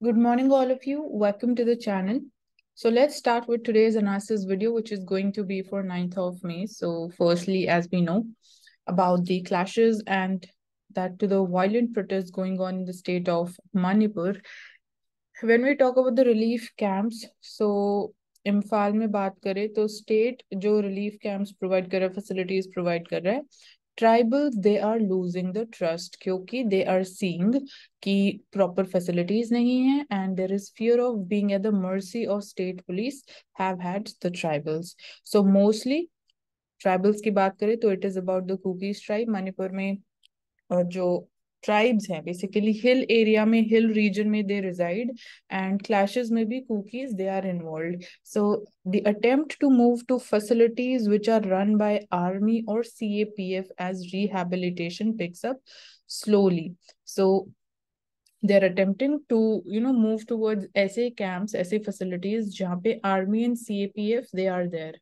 Good morning, all of you. Welcome to the channel. So let's start with today's analysis video, which is going to be for 9th of May. So firstly, as we know about the clashes and that to the violent protests going on in the state of Manipur. When we talk about the relief camps, so Imphal में बात करें तो state जो relief camps provide कर रहा है, facilities provide कर रहा है, tribals they are losing the trust क्योंकि दे आर सीइंग कि प्रॉपर फैसिलिटीज नहीं है and there is fear of being at the mercy of state police have had the tribals. So mostly tribals की बात करें तो it is about the Kukis tribe. Manipur में जो ट्राइब्स हैं बेसिकली हिल एरिया में, हिल रीजन में दे रिजाइड एंड क्लैशेस में भी Kukis they are involved. So the attempt to move to facilities which are run by army और CAPF as rehabilitation picks up slowly. So they are attempting to move towards ऐसे camps, ऐसे facilities जहाँ पे army and CAPF they are there.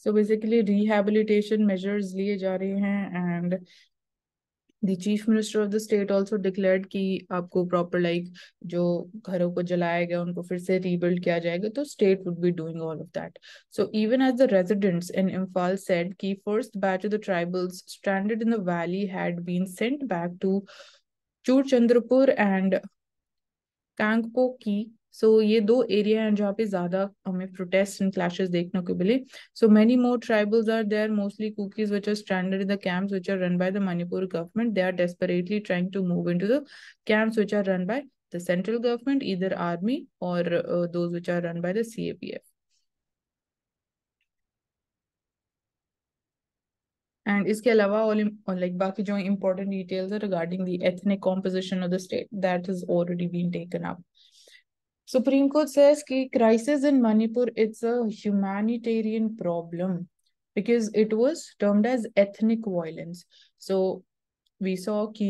So basically rehabilitation measures लिए जा रहे हैं and the chief minister of the state also declared कि आपको proper like जो घरों को जलाया गया उनको फिर से rebuild किया जाएगा, तो state would be doing all of that. So even as the residents in Imphal said कि first batch of the tribals stranded in the valley had been sent back to Churchandrapur and कांगपो की. सो ये दो area हैं जहाँ पे ज्यादा हमें protest and clashes देखने को मिले. So many more tribals are there, mostly Kukis which are stranded in the camps which are run by the Manipur government. They are desperately trying to move into the camps which are run by the central government, either army or those which are run by the CAPF. And इसके अलावा like बाकी जो important details है regarding the ethnic composition of the state that is already been taken up. Supreme Court says कि crisis in Manipur, it's a humanitarian problem because it was termed as ethnic violence. So we saw कि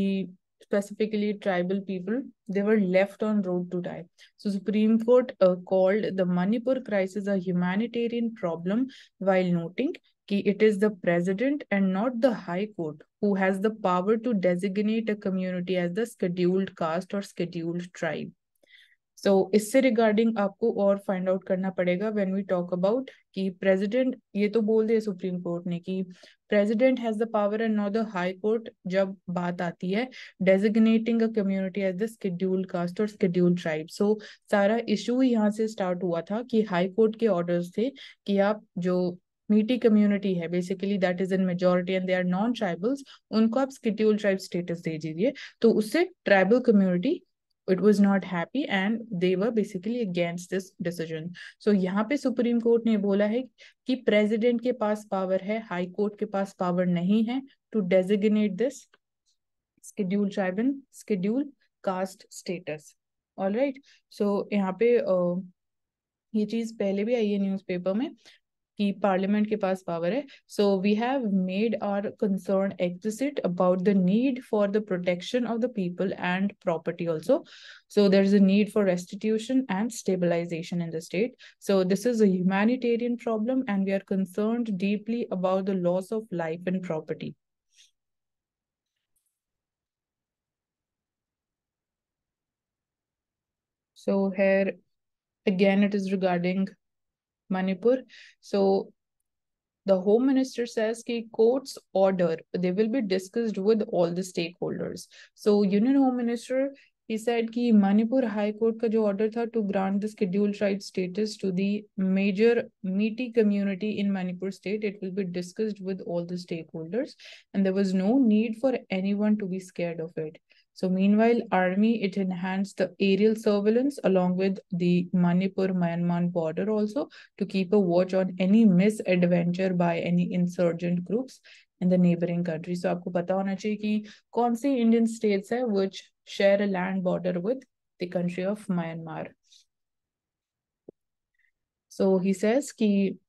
specifically tribal people, they were left on road to die. So Supreme Court called the Manipur crisis a humanitarian problem while noting कि it is the president and not the high court who has the power to designate a community as the scheduled caste or scheduled tribe. So इससे regarding आपको और find out करना पड़ेगा when we talk about कि president, ये तो बोल दिया सुप्रीम कोर्ट ने कि president has the power and not the high court जब बात आती है designating a community as the scheduled caste और शेड्यूल्ड ट्राइब. सो सारा इशू यहाँ से स्टार्ट हुआ था कि हाई कोर्ट के ऑर्डर्स थे कि आप जो मीटी कम्युनिटी है basically that is in majority and they are non tribals, उनको आप शेड्यूल्ड ट्राइब स्टेटस दे दीजिए. तो उससे tribal community it was not happy and they were basically against this decision. So यहाँ पे सुप्रीम कोर्ट ने बोला है कि प्रेसिडेंट के पास पावर है, हाई कोर्ट के पास पावर नहीं है to designate this scheduled tribe and scheduled caste status. All right. So यहाँ पे ये चीज पहले भी आई है न्यूज़पेपर में कि पार्लियामेंट के पास पावर है. So we have made our concern explicit about the need for the protection of the people and property also. So there is a need for restitution and stabilization in the state. So this is a humanitarian problem and we are concerned deeply about the loss of life and property. So here again it is regarding Manipur. So the Home Minister says that court's order, they will be discussed with all the stakeholders. So Union Home Minister, he said कि Manipur High Court का जो order था to grant the scheduled tribe status to the major Meeti community in Manipur state, it will be discussed with all the stakeholders and there was no need for anyone to be scared of it. So meanwhile, army, it enhanced the aerial surveillance along with the Manipur-Myanmar border also to keep a watch on any misadventure by any insurgent groups in the neighboring country. So आपको पता होना चाहिए कि कौन सी Indian states है which share a land border with the country of Myanmar. So he says कि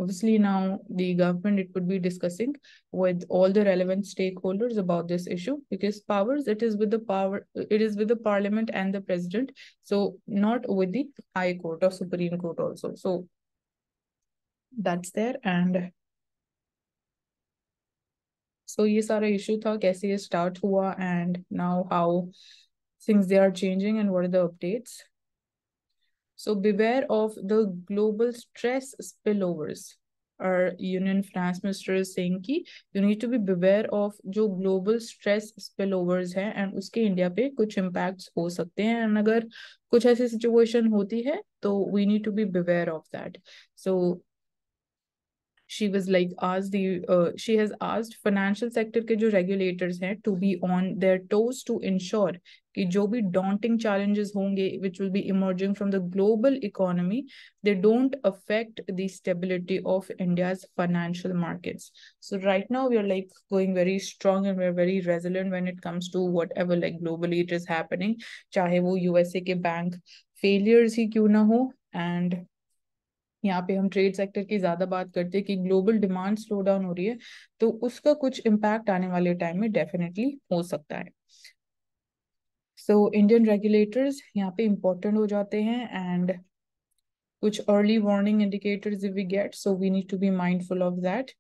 obviously now the government, it would be discussing with all the relevant stakeholders about this issue because powers, it is with the parliament and the president, so not with the high court or supreme court also. So that's there. And So ये सारा issue था, कैसे ये start हुआ, and now how things they are changing and what are the updates. So beware of the global stress spillovers. Our Union Finance Minister is saying कि you need to be beware of जो global stress spillovers हैं and उसके India पे कुछ impacts हो सकते हैं, and अगर कुछ ऐसी situation होती है तो we need to be beware of that. So she was like asked she has asked financial sector के जो regulators हैं to be on their toes to ensure कि जो भी daunting challenges होंगे which will be emerging from the global economy, they don't affect the stability of India's financial markets. So right now we are like going very strong and we're very resilient when it comes to whatever like globally it is happening, चाहे वो USA के bank failures ही क्यों ना हो. And यहाँ पे हम trade sector की ज्यादा बात करते हैं कि ग्लोबल डिमांड स्लो डाउन हो रही है, तो उसका कुछ इम्पैक्ट आने वाले टाइम में डेफिनेटली हो सकता है. सो इंडियन रेगुलेटर्स यहाँ पे इम्पोर्टेंट हो जाते हैं, एंड कुछ early warning indicators if we get, so we need to be mindful of that,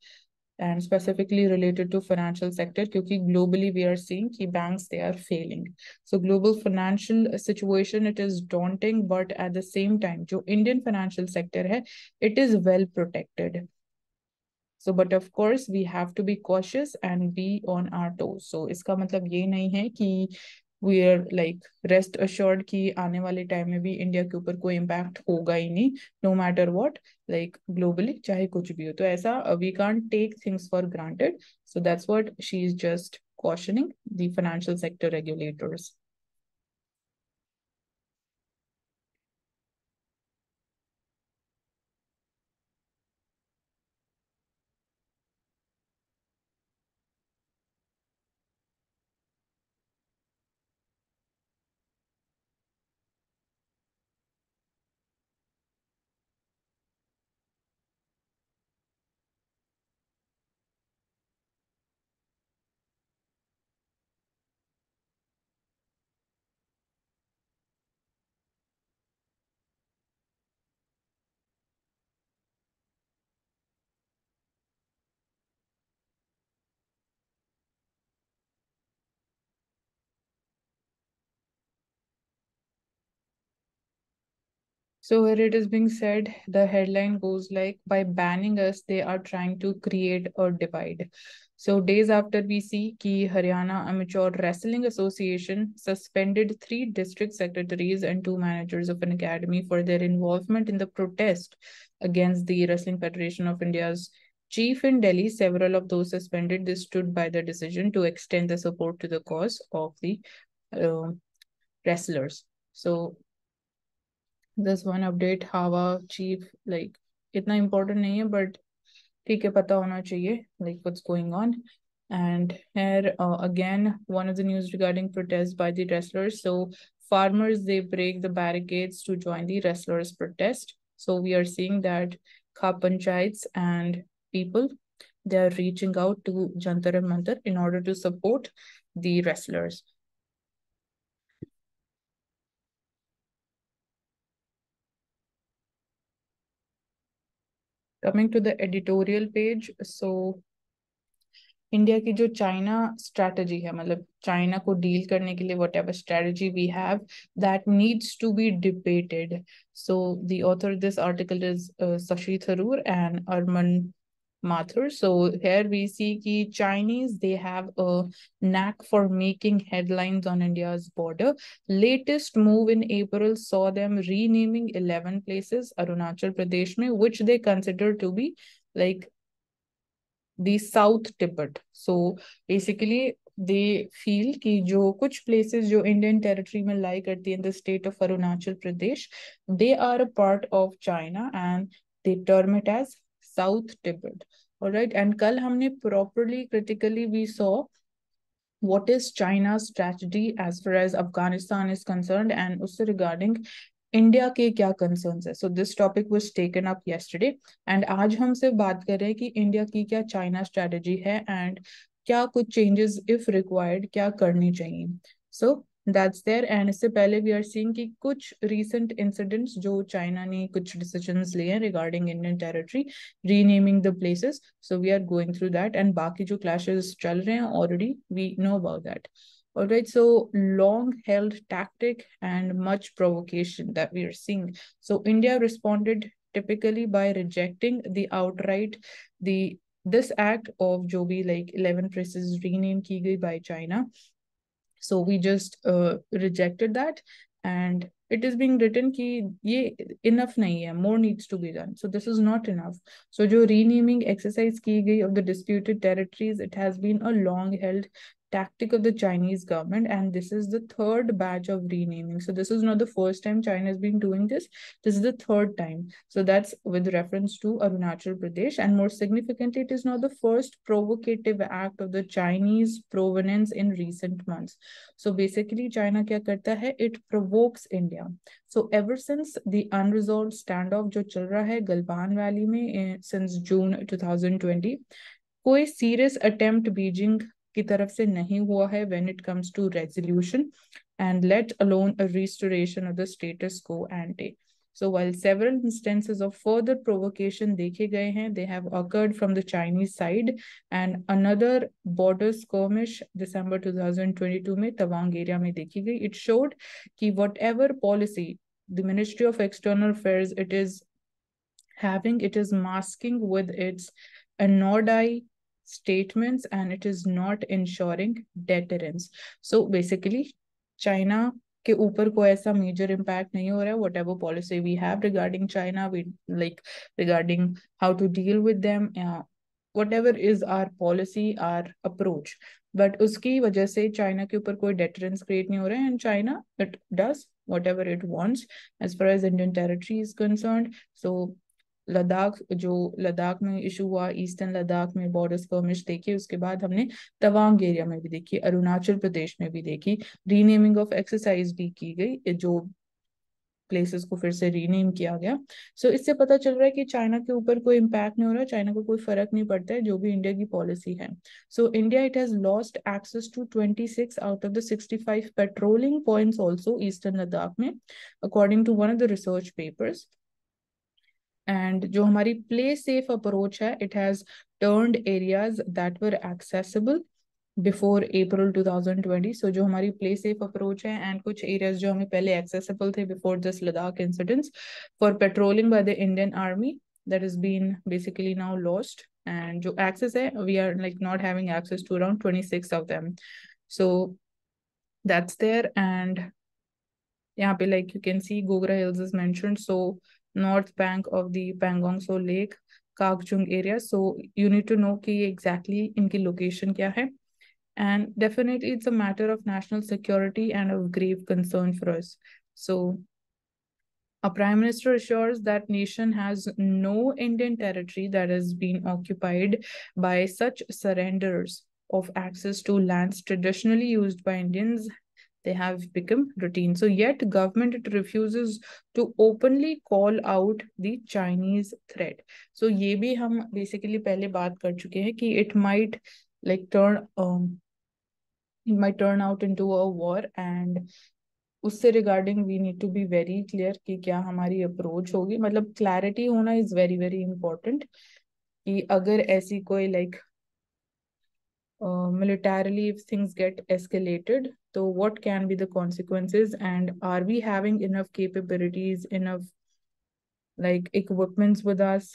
and specifically related to financial sector क्योंकि globally we are seeing कि banks they are failing. So global financial situation it is daunting, but at the same time जो Indian financial sector है it is well protected. So but of course we have to be cautious and be on our toes. So इसका मतलब ये नहीं है कि we are like rest assured कि आने वाले टाइम में भी इंडिया के ऊपर कोई इम्पैक्ट होगा ही नहीं, no matter what, like globally चाहे कुछ भी हो. तो ऐसा we can't take things for granted. So that's what she is just cautioning the financial sector regulators. So where it is being said, the headline goes like, by banning us, they are trying to create a divide. So days after we see कि Haryana Amateur Wrestling Association suspended 3 district secretaries and 2 managers of an academy for their involvement in the protest against the Wrestling Federation of India's chief in Delhi. Several of those suspended, they stood by the decision to extend the support to the cause of the uh, wrestlers. So this one update, हवा chief like इतना important नहीं है, but ठीक है, पता होना चाहिए like what's going on. And here again one of the news regarding protests by the wrestlers. So farmers they break the barricades to join the wrestlers protest. So we are seeing that khap panchayats and people they are reaching out to Jantar and Mantar in order to support the wrestlers. Coming to the editorial page, so India की जो China strategy है, मतलब China को deal करने के लिए whatever strategy we have that needs to be debated. So the author this article is Shashi Tharoor and Arman Mathur. So here we see कि Chinese they have a knack for making headlines on India's border. Latest move in April saw them renaming 11 places Arunachal Pradesh में, which they consider to be like the South Tibet. So basically they feel कि जो कुछ places जो Indian territory में lie करती है in the state of Arunachal Pradesh, they are a part of China and they term it as South Tibet. All right, and कल हमने properly critically we saw what is China's strategy as far as Afghanistan is concerned and उससे regarding India के क्या concerns है. So this topic was taken up yesterday, and आज हम सिर्फ बात कर रहे हैं कि इंडिया की क्या चाइना स्ट्रेटजी है एंड क्या कुछ चेंजेस इफ रिक्वायर्ड क्या करनी चाहिए. सो That's there. And इससे पहले we are seeing कि कुछ recent incidents जो China ने कुछ decisions लिए हैं regarding Indian territory, renaming the places. So we are going through that. And बाकी जो clashes चल रहे हैं already we know about that. All right, so long held tactic and much provocation that we are seeing. So India responded typically by rejecting the outright the this act of जो भी like 11 places rename की गई by China. So we just rejected that, and it is being written कि ये enough नहीं है, more needs to be done. So this is not enough. So जो renaming exercise की गई of the disputed territories, it has been a long held tactic of the Chinese government, and this is the third batch of renaming. So this is not the first time China has been doing this. This is the third time. So that's with reference to Arunachal Pradesh, and more significantly, it is not the first provocative act of the Chinese provenance in recent months. So basically, China क्या करता है? It provokes India. So ever since the unresolved standoff जो चल रहा है Galwan valley में since June 2020, कोई serious attempt Beijing की तरफ से नहीं हुआ है when it comes to resolution, and let alone a restoration of the status quo ante. So while several instances of further provocation देखे गए हैं, they have occurred from the Chinese side, and another border skirmish December 2022 में Tawang area में देखी गई. It showed कि whatever policy the Ministry of External Affairs it is having, it is masking with its anodai statements, and it is not ensuring deterrence. So basically, China के ऊपर कोई ऐसा major impact नहीं हो रहा है. Whatever policy we have regarding China, we like regarding how to deal with them, whatever is our policy, our approach, but उसकी वजह से चाइना के ऊपर कोई deterrence create नहीं हो रहा है, and China it does whatever it wants as far as Indian territory is concerned. So Ladakh जो लद्दाख में इशू हुआ, ईस्टर्न लद्दाख में बॉर्डर स्कर्मिश देखी, उसके बाद हमने तवांग एरिया में भी देखी, अरुणाचल प्रदेश में भी देखी, रीनेमिंग ऑफ एक्सरसाइज भी की गई, जो प्लेसेस को फिर से रीनेम किया गया. सो इससे पता चल रहा है कि चाइना के ऊपर कोई इम्पैक्ट नहीं हो रहा है, चाइना को कोई फर्क नहीं पड़ता है जो भी इंडिया की पॉलिसी है. So India it has lost access to 26 out of the 65 patrolling points also eastern Ladakh में, according to one of the research papers. And जो हमारी प्ले सेफ अप्रोच है, it has turned areas that were accessible before April 2020. So जो हमारी play safe approach है and कुछ areas जो हमें पहले एक्सेसिबल थे before this Ladakh incidents for patrolling by the Indian army, that has been basically now lost, and जो access है we are like not having access to around 26 of them. So that's there. And यहाँ पे like you can see Gogra Hills is mentioned, so north bank of the Pangong Tso Lake, Kakchung area. So you need to know कि exactly इनकी location क्या है. And definitely it's a matter of national security and of grave concern for us. So our Prime Minister assures that nation has no Indian territory that has been occupied by such surrenders of access to lands traditionally used by Indians. They have become routine. So yet government it refuses to openly call out the Chinese threat. So ये भी हम basically पहले बात कर चुके हैं कि it might like turn out into a war, and उससे regarding we need to be very clear कि क्या हमारी अप्रोच होगी. मतलब क्लैरिटी होना इज वेरी वेरी इंपॉर्टेंट कि अगर ऐसी कोई like militarily if things get escalated, so what can be the consequences, and are we having enough capabilities, enough like equipments with us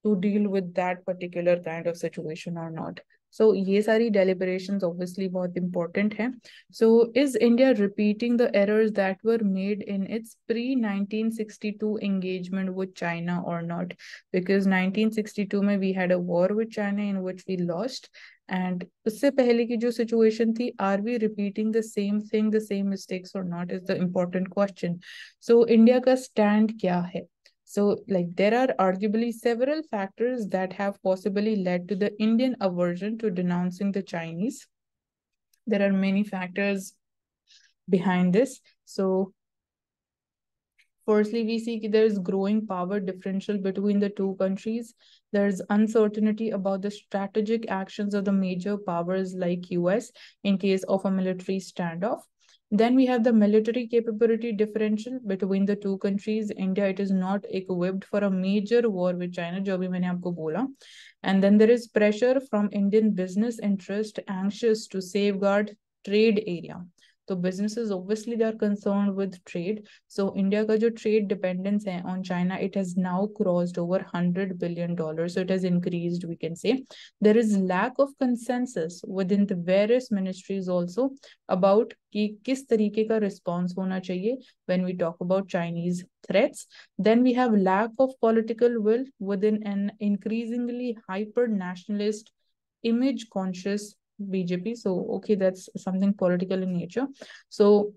to deal with that particular kind of situation or not. So ये सारी deliberations obviously बहुत important है. So is India repeating the errors that were made in its pre-1962 engagement with China or not? Because 1962 में we had a war with China in which we lost, and उससे पहले की जो situation थी, are we repeating the same thing, the same mistakes or not is the important question. So India का stand क्या है? So, like, there are arguably several factors that have possibly led to the Indian aversion to denouncing the Chinese. There are many factors behind this. So, firstly, we see that there is growing power differential between the two countries. There is uncertainty about the strategic actions of the major powers like US in case of a military standoff. Then we have the military capability differential between the two countries. India, it is not equipped for a major war with China, जो भी मैंने आपको बोला. And then there is pressure from Indian business interest anxious to safeguard trade area. So businesses obviously they are concerned with trade. So India का जो trade dependence है on China, it has now crossed over $100 billion. So it has increased, we can say. There is lack of consensus within the various ministries also about कि किस तरीके का response होना चाहिए when we talk about Chinese threats. Then we have lack of political will within an increasingly hyper nationalist image conscious BJP. So okay, that's something political in nature. So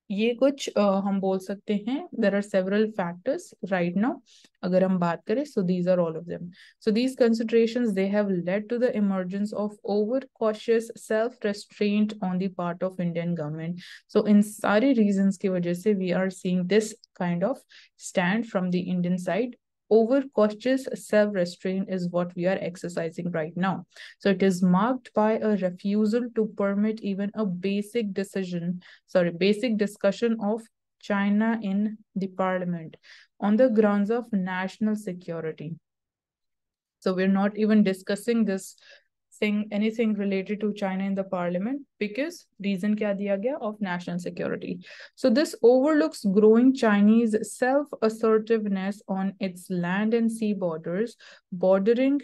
ये कुछ हम बोल सकते हैं. There are several factors right now अगर हम बात करें. So these are all of them. So these considerations, they have led to the emergence of over cautious self restraint on the part of Indian government. So in सारे reasons की वजह से we are seeing this kind of stand from the Indian side. Over cautious self restraint is what we are exercising right now. So it is marked by a refusal to permit even a basic discussion of China in the parliament on the grounds of national security. So we're not even discussing this thing, anything related to China in the parliament, because reason kya diya gaya? Of national security. So this overlooks growing Chinese self-assertiveness on its land and sea borders, bordering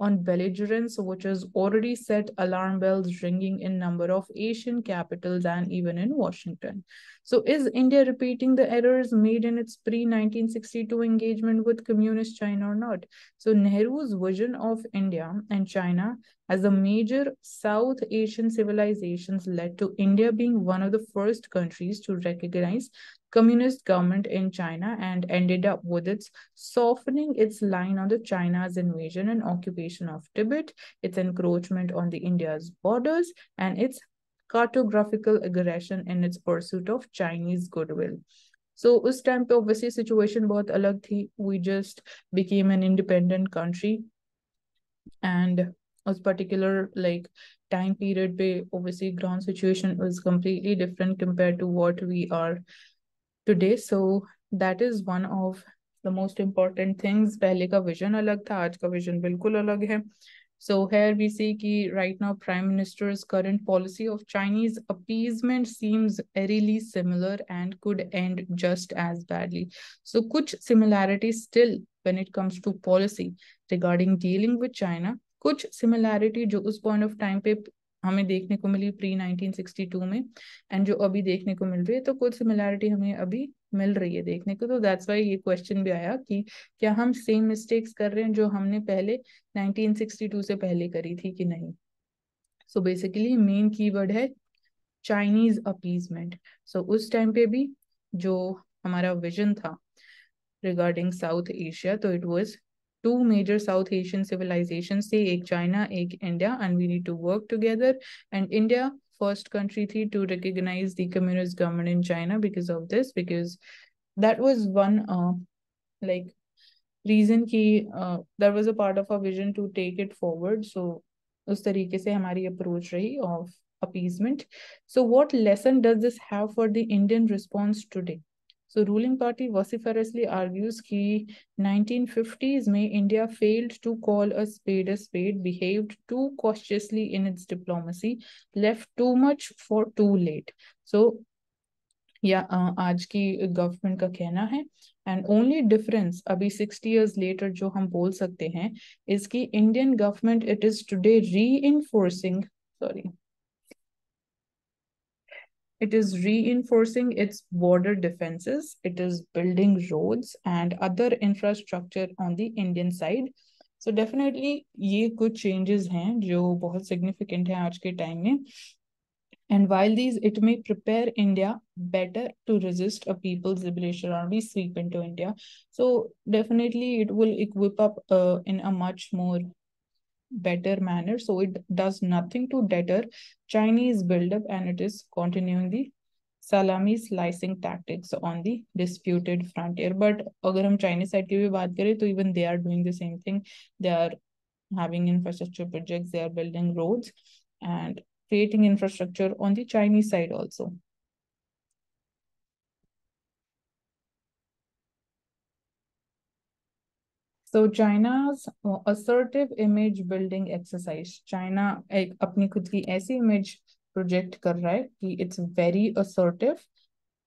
on belligerence, which has already set alarm bells ringing in number of Asian capitals and even in Washington. So is India repeating the errors made in its pre-1962 engagement with communist China or not? So Nehru's vision of India and China as a major South Asian civilizations led to India being one of the first countries to recognize communist government in China and ended up with its softening its line on the China's invasion and occupation of Tibet, its encroachment on the India's borders, and its cartographical aggression in its pursuit of Chinese goodwill. So उस time पे obviously situation बहुत अलग थी. We just became an independent country, and उस particular like time period पे obviously ground situation was completely different compared to what we are today. So that is one of the most important things. पहले का vision अलग था, आज का vision बिल्कुल अलग है. So here we see कि right now Prime Minister's current policy of Chinese appeasement seems eerily similar and could end just as badly. So कुछ similarity still when it comes to policy regarding dealing with China. कुछ similarity जो उस point of time पे हमें देखने को मिली pre 1962 में and जो अभी देखने को मिल रही है, तो कुछ सिमिलैरिटी हमें अभी मिल रही है देखने को. तो दैट्स वाई ये क्वेश्चन भी आया कि क्या हम सेम मिस्टेक्स कर रहे हैं जो हमने पहले 1962 से पहले करी थी कि नहीं. सो बेसिकली मेन कीवर्ड है चाइनीज अपीजमेंट. सो उस टाइम पे भी जो हमारा विजन था रिगार्डिंग साउथ एशिया, तो it was two major South Asian civilizations थे, एक चाइना एक India, and we need to work together. And India first country थी to recognize the communist government in China because of this, because that was one like reason कि that was a part of our vision to take it forward. So उस तरीके से हमारी approach रही of appeasement. So what lesson does this have for the Indian response today? So ruling party vociferously argues कि 1950s में India failed to call a spade, behaved too cautiously in its diplomacy, left too much for too late. So आज की government का कहना है. And only difference अभी 60 years later जो हम बोल सकते हैं is कि Indian government it is today reinforcing It is reinforcing its border defenses. It is building roads and other infrastructure on the Indian side. So definitely ये कुछ changes हैं जो बहुत significant हैं आज के time में. And while these, it may prepare India better to resist a people's liberation army sweep into India. So definitely it will equip up in a much more better manner. So it does nothing to deter Chinese buildup, and it is continuing the salami slicing tactics on the disputed frontier. But अगर हम Chinese side की भी बात करें तो even they are doing the same thing. They are having infrastructure projects, they are building roads and creating infrastructure on the Chinese side also. So China's assertive image building exercise. China एक अपनी खुद की ऐसी image project कर रहा है कि it's very assertive.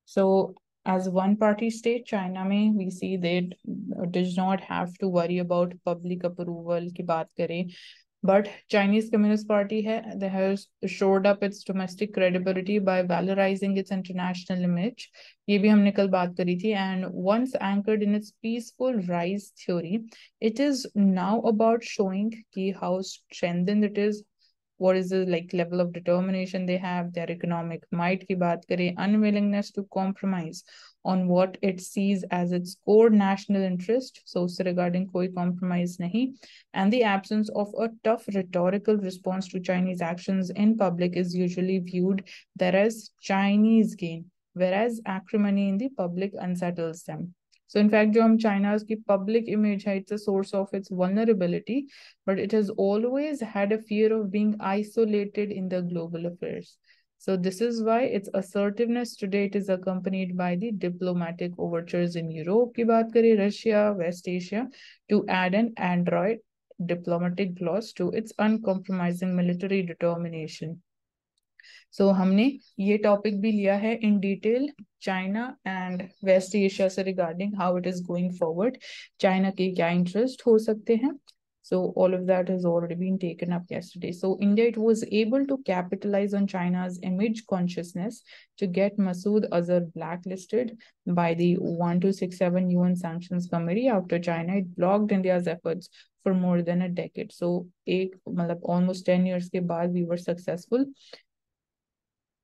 So as one party state, China में we see that does not have to worry about public approval की बात करें. But Chinese Communist Party has shored up its domestic credibility by valorizing its international image. ये भी हमने कल बात करी थी. And once anchored in its peaceful rise theory, it is now about showing कि how strengthened it is, what is the like level of determination they have, their economic might की बात करें, unwillingness to compromise on what it sees as its core national interest, so उससे regarding कोई compromise नहीं, and the absence of a tough rhetorical response to Chinese actions in public is usually viewed there as Chinese gain, whereas acrimony in the public unsettles them. So in fact, जो हम China's की public image है, it's a source of its vulnerability, but it has always had a fear of being isolated in the global affairs. So this is why its assertiveness today it is accompanied by the diplomatic overtures in Europe की बात करें, Russia, West Asia, to add an android diplomatic gloss to its uncompromising military determination. So हमने ये topic भी लिया है in detail China and West Asia से regarding how it is going forward. China के क्या interest हो सकते हैं. So all of that has already been taken up yesterday. So India, it was able to capitalize on China's image consciousness to get Masood Azhar blacklisted by the 1267 UN Sanctions Committee after China had blocked India's efforts for more than a decade. So almost 10 years के बाद we were successful.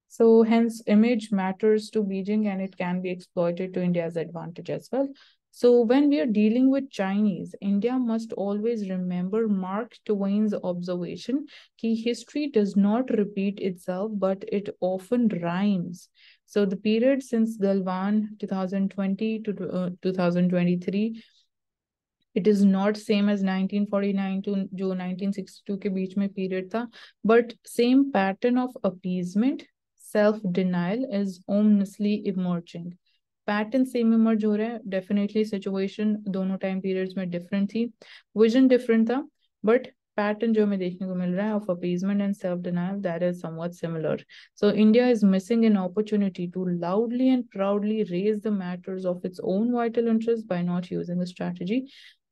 So hence image matters to Beijing and it can be exploited to India's advantage as well. So when we are dealing with Chinese, India must always remember Mark Twain's observation that history does not repeat itself, but it often rhymes. So the period since Galwan 2020 to 2023, it is not same as 1949 to जो 1962 के बीच में period था, but same pattern of appeasement, self-denial is ominously emerging. Pattern same emerge हो रहा है. Definitely situation दोनों time periods में different थी, विजन डिफरेंट था, बट पैटर्न जो हमें देखने को मिल रहा है of appeasement and self denial that is something similar. So India is missing an opportunity to loudly and proudly raise the matters of its own vital interest by not using a strategy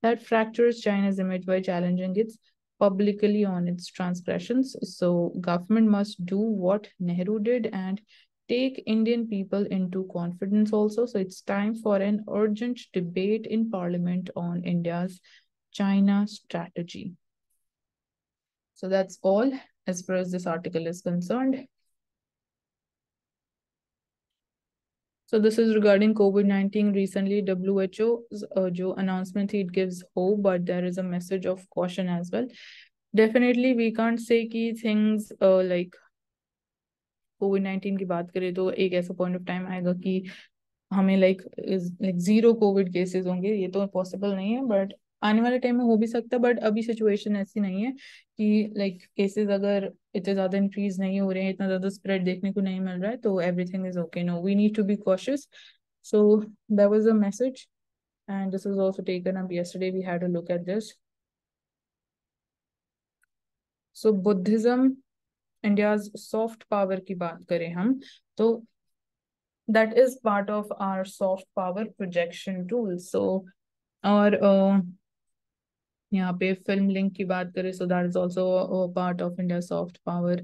that fractures China's image by challenging its publicly on its transgressions. So government must do what Nehru did and take Indian people into confidence also. So it's time for an urgent debate in Parliament on India's China strategy. So that's all as far as this article is concerned. So this is regarding COVID-19. Recently, WHO's announcement, it gives hope, but there is a message of caution as well. Definitely, we can't say कि things like COVID-19 की बात करें तो एक ऐसा point of time आएगा कि हमें like zero COVID cases होंगे, ये तो possible नहीं है, but आने वाले टाइम में हो भी सकता है. बट अभी सिचुएशन ऐसी नहीं है कि लाइक केसेस अगर इतने ज्यादा इंक्रीज नहीं हो रहे हैं, इतना ज्यादा स्प्रेड देखने को नहीं मिल रहा है, तो everything is okay. No, we need to be cautious. So that was a message and this was also taken up yesterday. We had a look at this. So Buddhism India's soft power की बात करें हम, तो that is part of our soft power projection tool. So और यहाँ पे film link की बात करें, so that is also a part of India's soft power.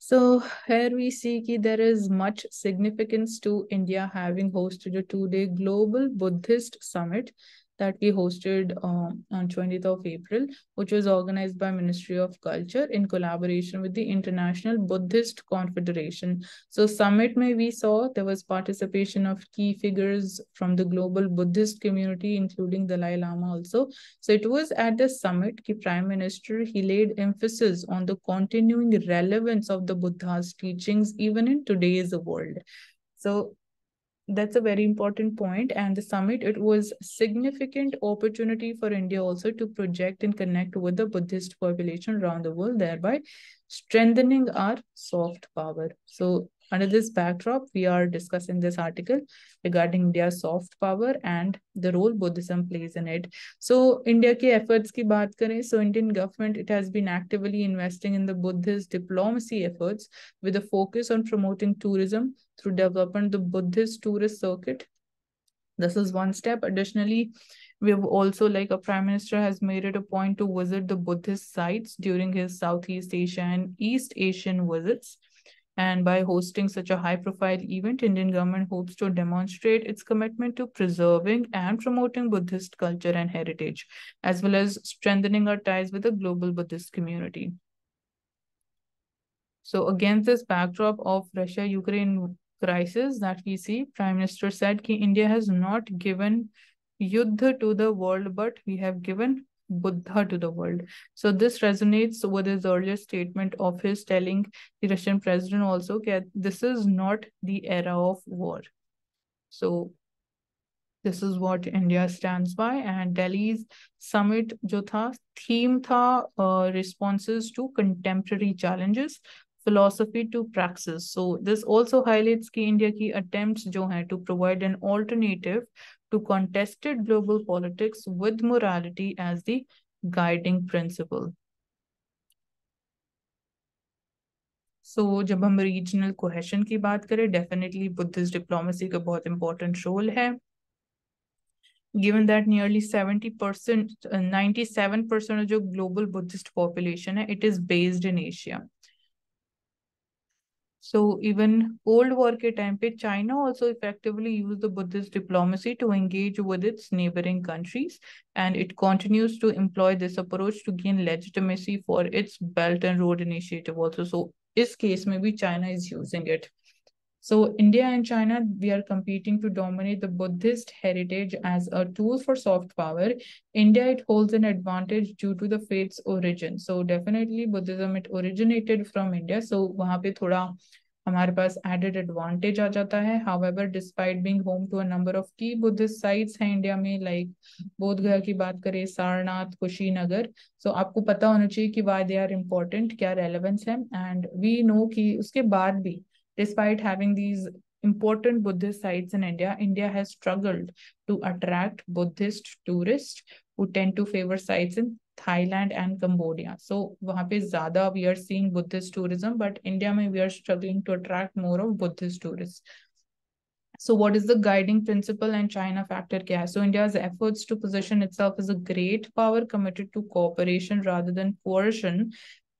So here we see that there is much significance to India having hosted a 2-day global Buddhist summit that we hosted on 20th of April, which was organized by Ministry of Culture in collaboration with the International Buddhist Confederation. So summit mein we saw there was participation of key figures from the global Buddhist community, including Dalai Lama also. So it was at the summit that Prime Minister, he laid emphasis on the continuing relevance of the Buddha's teachings even in today's world. So that's a very important point. And the summit, it was a significant opportunity for India also to project and connect with the Buddhist population around the world, thereby strengthening our soft power. So Under this backdrop, we are discussing this article regarding India's soft power and the role Buddhism plays in it. So, India के efforts की बात करें, so Indian government, it has been actively investing in the Buddhist diplomacy efforts with a focus on promoting tourism through development of the Buddhist tourist circuit. This is one step. Additionally, we've also, like, a prime minister has made it a point to visit the Buddhist sites during his Southeast Asia and East Asian visits. And by hosting such a high-profile event, Indian government hopes to demonstrate its commitment to preserving and promoting Buddhist culture and heritage, as well as strengthening our ties with the global Buddhist community. So against this backdrop of Russia-Ukraine crisis that we see, Prime Minister said that India has not given Yuddha to the world, but we have given Buddha to the world. So this resonates with his earlier statement of his telling the Russian president also that this is not the era of war. So this is what India stands by. And Delhi's summit जो था, theme था responses to contemporary challenges, philosophy to praxis. So this also highlights कि India की attempts जो हैं to provide an alternative to contested global politics with morality as the guiding principle. So जब हम regional cohesion की बात करें, definitely Buddhist diplomacy का बहुत important role है. Given that nearly 70%, 97% of the global Buddhist population, it is based in Asia. So even Cold War के time पे China also effectively used the Buddhist diplomacy to engage with its neighboring countries, and it continues to employ this approach to gain legitimacy for its Belt and Road Initiative also. So इस case में भी China is using it. So India and China, we are competing to dominate the Buddhist heritage as a tool for soft power. India, it holds an advantage due to the faith's origin. So definitely Buddhism, it originated from India. So वहाँ पे थोड़ा हमारे पास added advantage आ जाता है. However, despite being home to a number of key Buddhist sites हैं India में, like बोध गया की बात करें, सारनाथ, कुशीनगर, so आपको पता होना चाहिए कि why they are important, क्या relevance है, and we know कि उसके बाद भी despite having these important Buddhist sites in India, India has struggled to attract Buddhist tourists who tend to favor sites in Thailand and Cambodia. So, वहाँ पे ज़्यादा we are seeing Buddhist tourism, but India में we are struggling to attract more of Buddhist tourists. So what is the guiding principle and China factor kya hai? So India's efforts to position itself as a great power committed to cooperation rather than coercion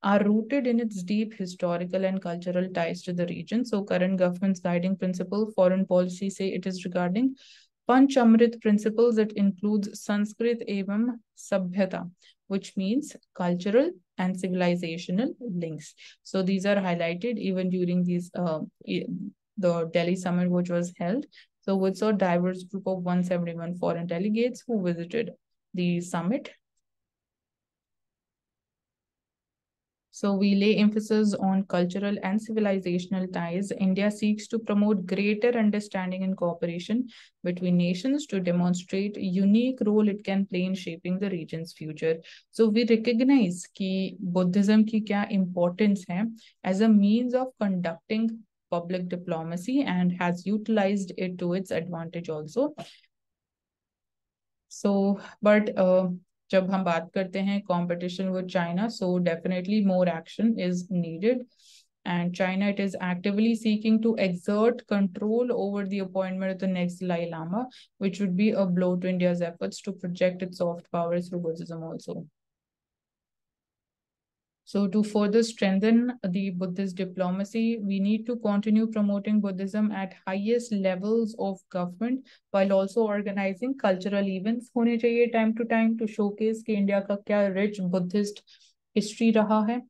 are rooted in its deep historical and cultural ties to the region. So current government's guiding principle, foreign policy say it is regarding Panchamrit principles that includes Sanskrit evam Sabhyata, which means cultural and civilizational links. So these are highlighted even during these the Delhi summit which was held. So we saw a diverse group of 171 foreign delegates who visited the summit. So we lay emphasis on cultural and civilizational ties. India seeks to promote greater understanding and cooperation between nations to demonstrate a unique role it can play in shaping the region's future. So we recognize कि Buddhism की क्या importance है as a means of conducting public diplomacy and has utilized it to its advantage also. So, but जब हम बात करते हैं competition with China, so definitely more action is needed. And China, it is actively seeking to exert control over the appointment of the next Dalai Lama, which would be a blow to India's efforts to project its soft power through Buddhism also. So to further strengthen the Buddhist diplomacy, we need to continue promoting Buddhism at highest levels of government while also organizing cultural events होने चाहिए time to time to showcase कि India का क्या rich Buddhist history रहा है,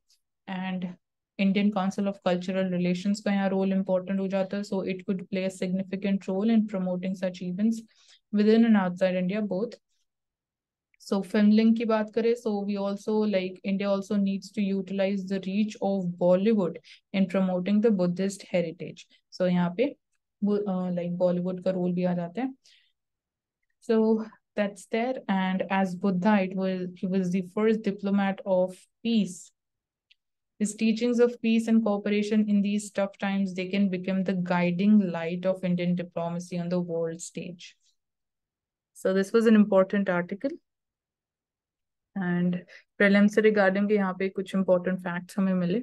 and Indian Council of Cultural Relations का यहाँ role important हो जाता है, so it could play a significant role in promoting such events within and outside India both. So filming की बात करें, so we also like India also needs to utilize the reach of Bollywood in promoting the Buddhist heritage. So यहाँ पे like Bollywood का role भी आ जाता है. So that's there, and as Buddha, he was the first diplomat of peace His teachings of peace and cooperation in these tough times, they can become the guiding light of Indian diplomacy on the world stage. So this was an important article. And prelim से regarding यहाँ पे कुछ important facts हमें मिले.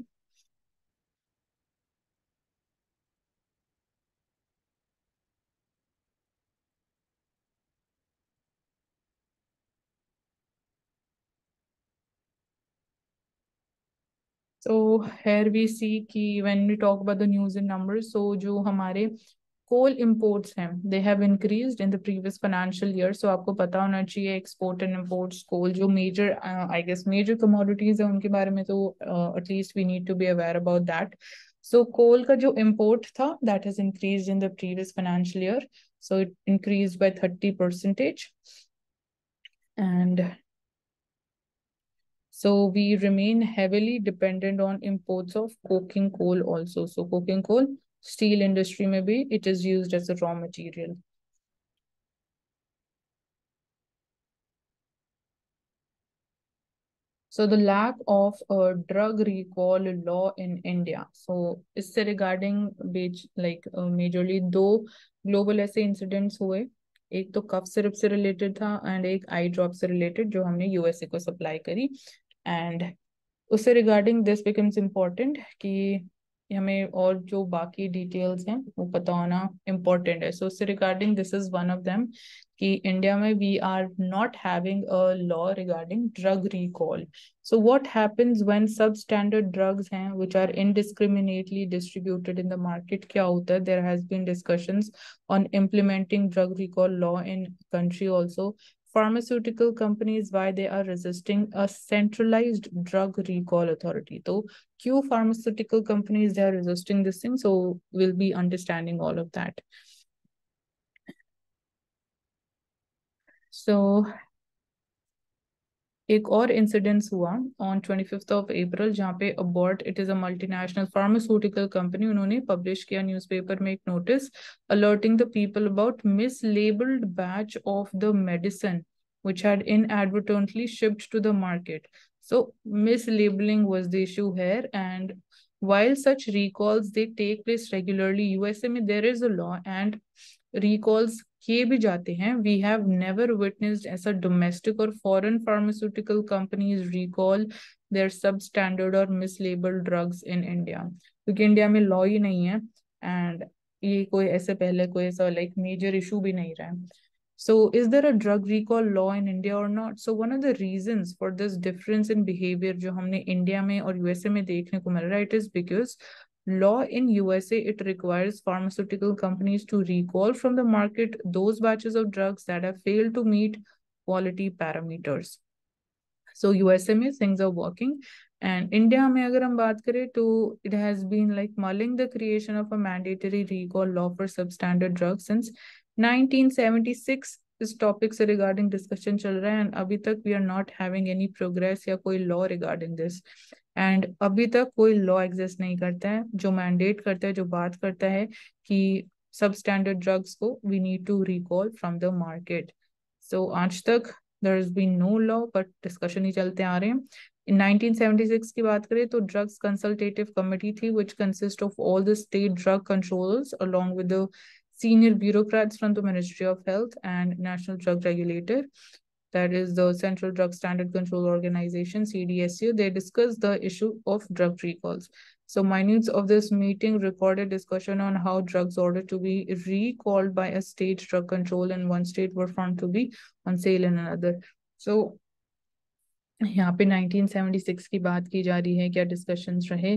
So here we see कि when we talk about the news in numbers, so जो हमारे coal imports हैं, they have increased in the previous financial year. So आपको पता होना चाहिए export and imports coal जो major I guess major commodities हैं उनके बारे में तो at least we need to be aware about that. So coal का जो import था that has increased in the previous financial year. So it increased by 30%. And so we remain heavily dependent on imports of coking coal also. So coking coal, steel industry maybe, it is used as a raw material. So the lack of a drug recall law in India. So इससे regarding like majorly दो global ऐसे incidents हुए. एक तो cough syrup से related था and एक आई drop से related जो हमने यूएसए को supply करी. And उससे रिगार्डिंग दिस बिकम्स इम्पोर्टेंट कि हमें और जो बाकी डिटेल्स हैं वो पता होना इम्पोर्टेंट है. सो उससे regarding this is one of them कि इंडिया में we are not having a law regarding drug recall. So what happens when सब स्टैंडर्ड ड्रग्स हैं which are indiscriminately distributed in the market. क्या होता है, there has been discussions on implementing drug recall law in country also. Pharmaceutical companies, why they are resisting a centralized drug recall authority. So Q pharmaceutical companies, they are resisting this thing. So we'll be understanding all of that. So एक और incidence हुआ on 25th of April जहाँ पे Abbott it is a multinational pharmaceutical company, उन्होंने publish किया newspaper में एक notice alerting the people about mislabelled batch of the medicine which had inadvertently shipped to the market. So mislabeling was the issue here, and while such recalls they take place regularly, USA में there is a law and recalls किए भी जाते हैं. We have never witnessed ऐसा domestic or foreign pharmaceutical companies recall their substandard or mislabeled drugs in India. क्योंकि India में law ही नहीं है and ये कोई ऐसे पहले कोई ऐसा like major issue भी नहीं रहा है. So is there a drug recall law in India or not? So one of the reasons for this difference in behavior जो हमने इंडिया में और यूएसए में देखने को मिल रहा है, it is because law in USA, it requires pharmaceutical companies to recall from the market those batches of drugs that have failed to meet quality parameters. So USA में things are working, and India में अगर हम बात करें तो it has been like mulling the creation of a mandatory recall law for substandard drugs since 1976. इस topic से regarding discussion चल रहा है एंड अभी तक we are not having any progress या कोई लॉ रिगार्डिंग दिस. एंड अभी तक कोई लॉ एग्जिस्ट नहीं करता है जो मैंडेट करता है, जो बात करता है कि सब स्टैंडर्ड ड्रग्स को we need to recall from the market. So आज तक there has been no law, but discussion ही चलते आ रहे हैं. In 1976 की बात करें तो ड्रग्स कंसल्टेटिव कमेटी थी which consist of all the state drug controllers along with the senior bureaucrats from the Ministry of Health and National Drug Regulator, that is the Central Drug Standard Control Organization, CDSU. They discussed the issue of drug recalls. So minutes of this meeting recorded discussion on how drugs ordered to be recalled by a state drug control in one state were found to be on sale in another. So यहाँ पे 1976 की बात की जा रही है, क्या discussions रहे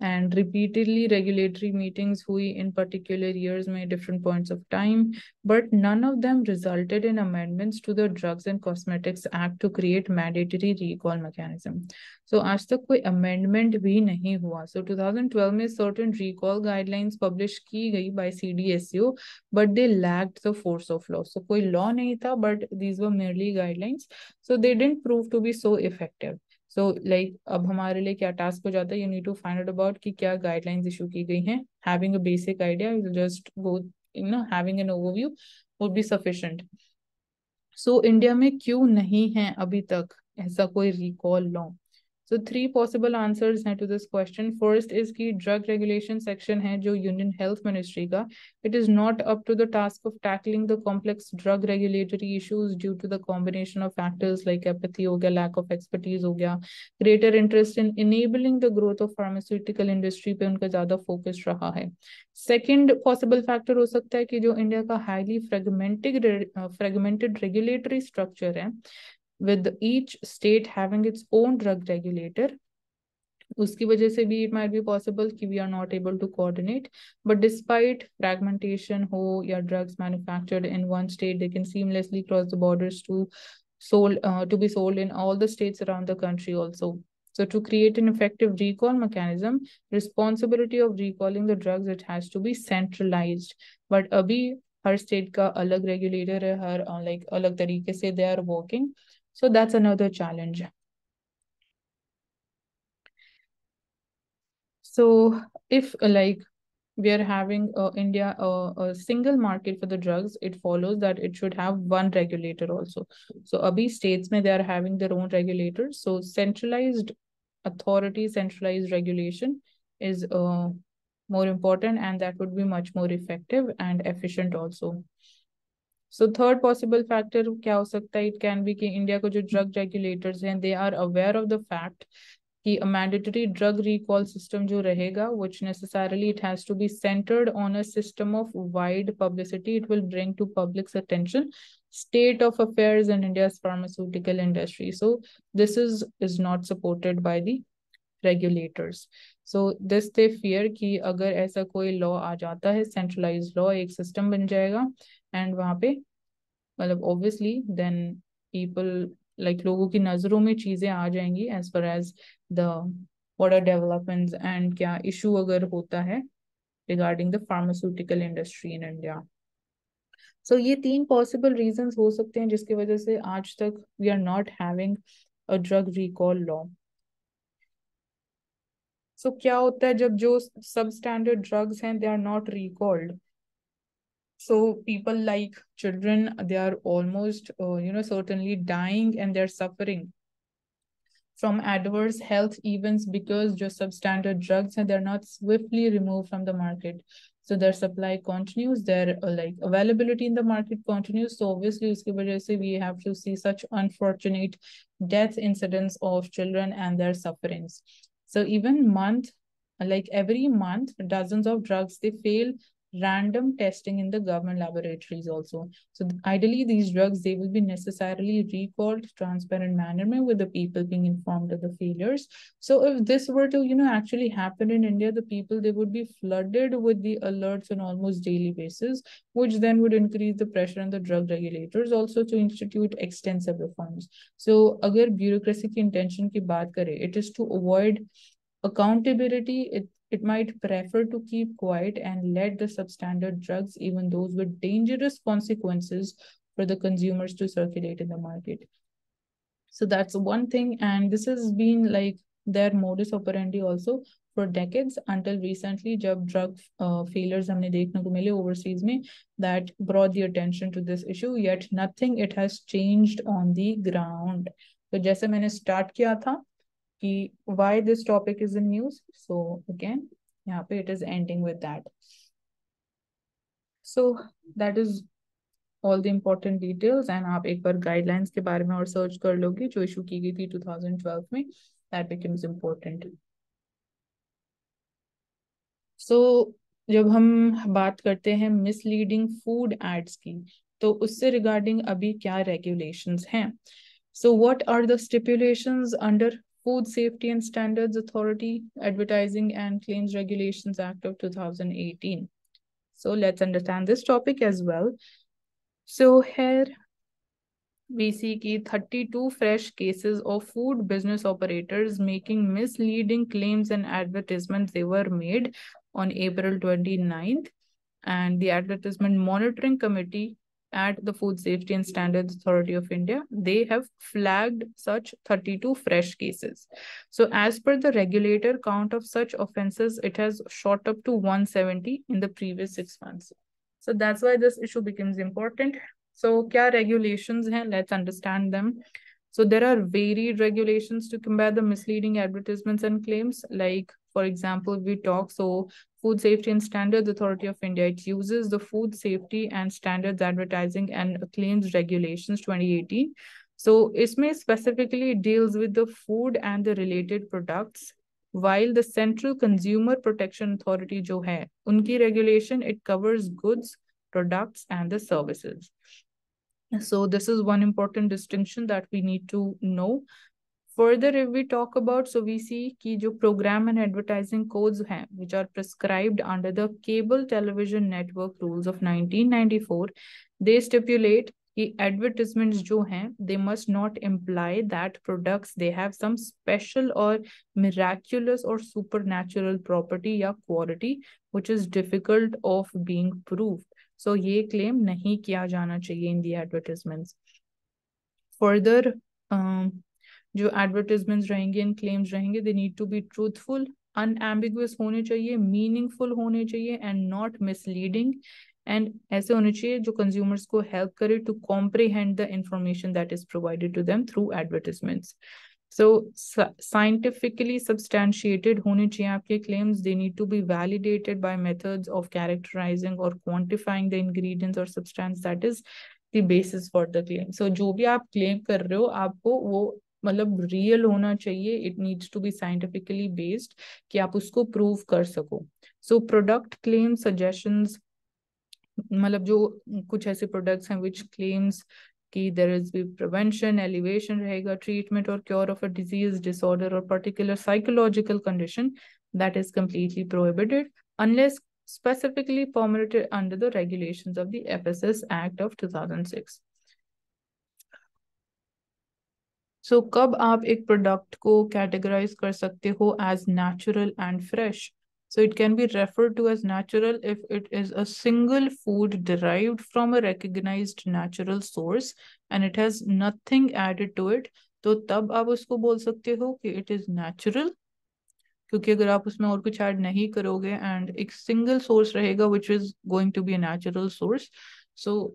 एंड रिपीटेडली रेगुलेटरी मीटिंग्स हुई इन पर्टिकुलर ईयर्स में different points of time, but none of them resulted in amendments to the drugs and cosmetics act to create mandatory recall mechanism. So आज तक कोई amendment भी नहीं हुआ. सो 2012 में certain recall guidelines publish की गई by CDSU, but they lacked the force of law. So कोई लॉ नहीं था but these were merely guidelines. So they didn't prove to be so effective. So like अब हमारे लिए क्या टास्क हो जाता है, you need to find out about कि क्या guidelines issue की गई हैं. Having a basic idea, you just go, having an overview would be sufficient. So India में क्यों नहीं है अभी तक ऐसा कोई recall law? So three possible answers हैं to this question. First is कि drug regulation section है जो Union Health Ministry का. It is not up to the task of tackling the complex drug regulatory issues due to the combination of factors like apathy हो गया, lack of expertise हो गया, greater interest in enabling the growth of pharmaceutical industry पे उनका ज़्यादा focus रहा है. Second possible factor हो सकता है कि जो इंडिया का highly fragmented regulatory structure है, with each state having its own drug regulator, उसकी वजह से भी it might be possible कि we are not able to coordinate. But despite fragmentation हो या drugs manufactured in one state, they can seamlessly cross the borders to be sold in all the states around the country also. So to create an effective recall mechanism, responsibility of recalling the drugs, it has to be centralized. But अभी हर state का अलग regulator है, हर like अलग तरीके से they are working. So that's another challenge. So if like we are having India a single market for the drugs, it follows that it should have one regulator also. So abhi states mein they are having their own regulators. So centralized authority, centralized regulation is more important, and that would be much more effective and efficient also. So third possible factor क्या हो सकता है? It can be कि India को जो drug regulators हैं, they are aware of the fact कि a mandatory drug recall system जो रहेगा, which necessarily it has to be centered on a system of wide publicity. It will bring to public's attention state of affairs in India's pharmaceutical industry. So this is not supported by the regulators. So this they fear कि अगर ऐसा कोई law आ जाता है, centralized law, एक system बन जाएगा, and वहाँ पे मतलब obviously then people like लोगों की नजरों में चीजें आ जाएंगी as far as the what are developments and क्या issue अगर होता है regarding the pharmaceutical industry in India. So ये तीन possible reasons हो सकते हैं जिसकी वजह से आज तक we are not having a drug recall law. So क्या होता है जब जो substandard drugs हैं they are not recalled. So people like children, they are almost, certainly dying, and they're suffering from adverse health events because just substandard drugs and they're not swiftly removed from the market. So their supply continues, their like availability in the market continues. So obviously, uski wajah se we have to see such unfortunate death incidents of children and their sufferings. So even every month, dozens of drugs, they fail random testing in the government laboratories also. So ideally, these drugs, they will be necessarily recalled transparent manner with the people being informed of the failures. So if this were to, actually happen in India, the people, they would be flooded with the alerts on almost daily basis, which then would increase the pressure on the drug regulators also to institute extensive reforms. So agar bureaucracy ki intention ki baat kare, it is to avoid accountability. It might prefer to keep quiet and let the substandard drugs, even those with dangerous consequences for the consumers, to circulate in the market. So that's one thing. And this has been like their modus operandi also for decades until recently, jab drug failures humne dekhne ko mile overseas mein, that brought the attention to this issue, yet nothing it has changed on the ground. So jaise maine start kiya tha, why this topic is in news. So again, यहाँ पे it is ending with that. So that is all the important details, and आप एक बार guidelines के बारे में और search कर लोगे जो issue की गई थी 2012 में. That becomes important. So जब हम बात करते हैं misleading food ads की, तो उससे regarding अभी क्या regulations हैं? So what are the stipulations under Food Safety and Standards Authority Advertising and Claims Regulations Act of 2018? So let's understand this topic as well. So here we see 32 fresh cases of food business operators making misleading claims and advertisements. They were made on April 29th, and the Advertisement Monitoring Committee at the Food Safety and Standards Authority of India, they have flagged such 32 fresh cases. So as per the regulator, count of such offenses, it has shot up to 170 in the previous 6 months. So that's why this issue becomes important. So kya regulations hain? Let's understand them. So there are varied regulations to combat the misleading advertisements and claims. Like, for example, we talk, so Food Safety and Standards Authority of India, it uses the Food Safety and Standards Advertising and Claims Regulations 2018. So इसमें specifically deals with the food and the related products, while the Central Consumer Protection Authority जो है, उनकी regulation, it covers goods, products and the services. So this is one important distinction that we need to know. Further, if we talk about, so we see कि जो program and advertising codes हैं, which are prescribed under the Cable Television Network Rules of 1994, they stipulate कि advertisements जो हैं, they must not imply that products they have some special or miraculous or supernatural property या quality which is difficult of being proved. So ये claim नहीं किया जाना चाहिए in the advertisements. Further, जो advertisements रहेंगे and claims रहेंगे, they need to be truthful, unambiguous होने चाहिए, meaningful होने चाहिए and not misleading. And ऐसे होने चाहिए जो consumers को help करे to comprehend the information that is provided to them through advertisements. So scientifically substantiated होने चाहिए आपके claims. They need to be validated by methods of characterizing or quantifying the ingredients or substance that is the basis for the claim. So जो भी आप claim कर रहे हो, आपको वो मतलब real होना चाहिए. It needs to be scientifically based कि आप उसको prove कर सको. So product claim suggestions, मतलब जो कुछ ऐसे products हैं which claims कि there is be prevention, elevation रहेगा, treatment or cure of a disease, disorder or particular psychological condition, that is completely prohibited unless specifically permitted under the regulations of the FSS Act of 2006. So कब आप एक product को categorize कर सकते हो as natural and fresh? So it can be referred to as natural if it is a single food derived from a recognized natural source and it has nothing added to it. तो तब आप उसको बोल सकते हो कि it is natural, क्योंकि अगर आप उसमें और कुछ ऐड नहीं करोगे and एक single source रहेगा which is going to be a natural source, so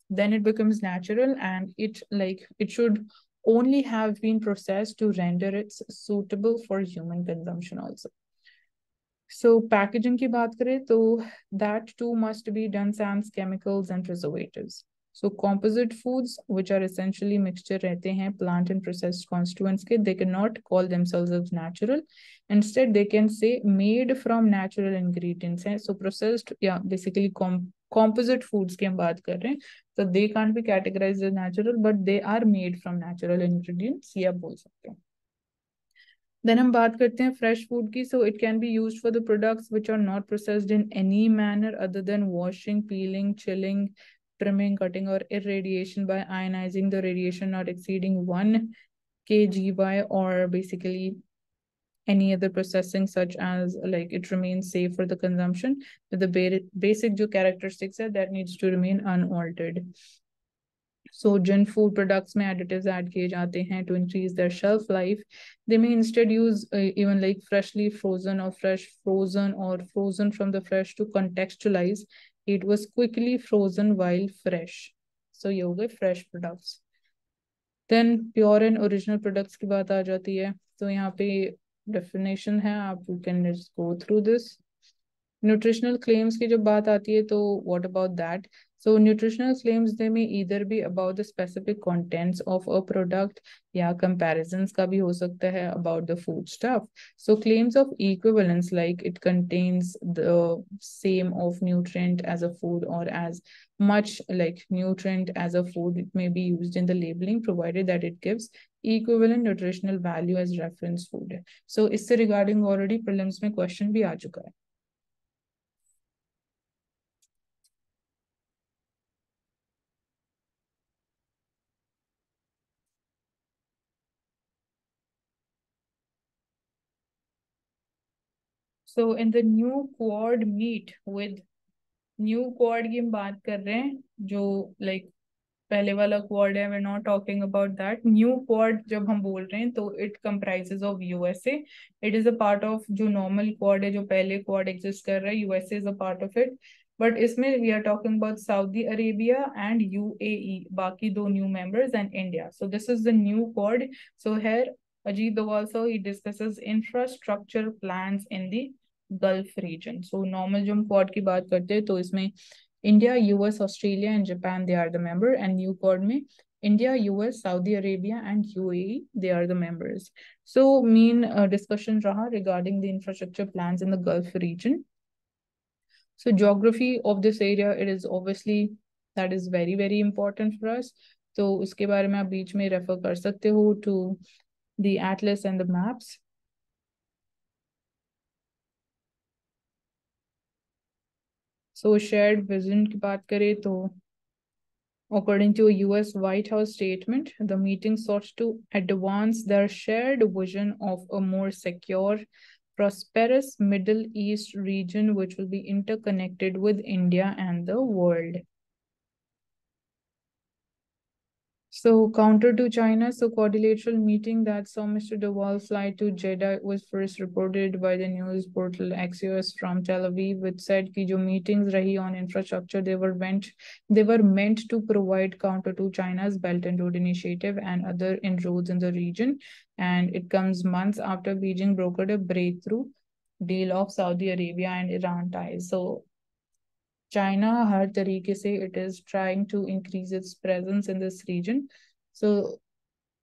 then it becomes natural and it should only have been processed to render it suitable for human consumption also. So packaging की बात करें तो that too must be done sans chemicals and preservatives. So composite foods which are essentially mixture रहते हैं plant and processed constituents के, they cannot call themselves as natural. Instead they can say made from natural ingredients हैं. So processed, yeah, basically composite foods की हम बात कर रहे हैं. So they can't be categorized as natural but they are made from natural ingredients, ये आप बोल सकते हो. Then हम बात करते हैं fresh food की. So it can be used for the products which are not processed in any manner other than washing, peeling, chilling, trimming, cutting or irradiation by ionizing the radiation not exceeding 1 kGy or basically any other processing such as like it remains safe for the consumption. But the basic जो characteristics है that needs to remain unaltered. So Jin food products में additives add किए जाते हैं to increase their shelf life, they may instead use even like freshly frozen or fresh frozen or frozen from the fresh to contextualize it was quickly frozen while fresh. So ये हो गए fresh products. Then pure and original products की बात आ जाती है. तो यहाँ पे definition है, आप you can just go through this. Nutritional claims की जब बात आती है तो what about that? So nutritional claims they may either be about the specific contents of a product या comparisons का भी हो सकता है about the food stuff. So claims of equivalence like it contains the same of nutrient as a food or as much like nutrient as a food, it may be used in the labeling provided that it gives equivalent nutritional value as reference food. So इससे regarding already prelims में question भी आ चुका है. So in the new quad meet with new quad की हम बात कर रहे हैं जो like पहले वाला quad है, we're not talking about that. New quad जब हम बोल रहे हैं तो it comprises of USA. It is a part of जो normal quad है जो पहले quad exist कर रहा है, USA is a part of it. But इसमें we are talking about Saudi Arabia and UAE, बाकी दो new members and India. So this is the new quad. So here Ajit Doval also he discusses infrastructure plans in the Gulf region. So normal जो हम quad की बात करते हैं तो इसमें India, US, Australia and Japan they are the member, and new quad में India, US, Saudi Arabia and UAE they are the members. So main discussion raha regarding the infrastructure plans in the Gulf region. So geography of this area, it is obviously that is very very important for us. तो उसके बारे में आप बीच में refer कर सकते हो to the atlas and the maps. So shared vision की बात करें तो according to a US White House statement, the meeting sought to advance their shared vision of a more secure, prosperous Middle East region which will be interconnected with India and the world. So counter to China, so quadrilateral meeting that saw Mr. Doval fly to Jeddah was first reported by the news portal Axios from Tel Aviv, which said कि जो meetings रही on infrastructure, they were meant to provide counter to China's Belt and Road Initiative and other inroads in the region, and it comes months after Beijing brokered a breakthrough deal of Saudi Arabia and Iran ties. So China हर तरीके से it is trying to increase its presence in this region. So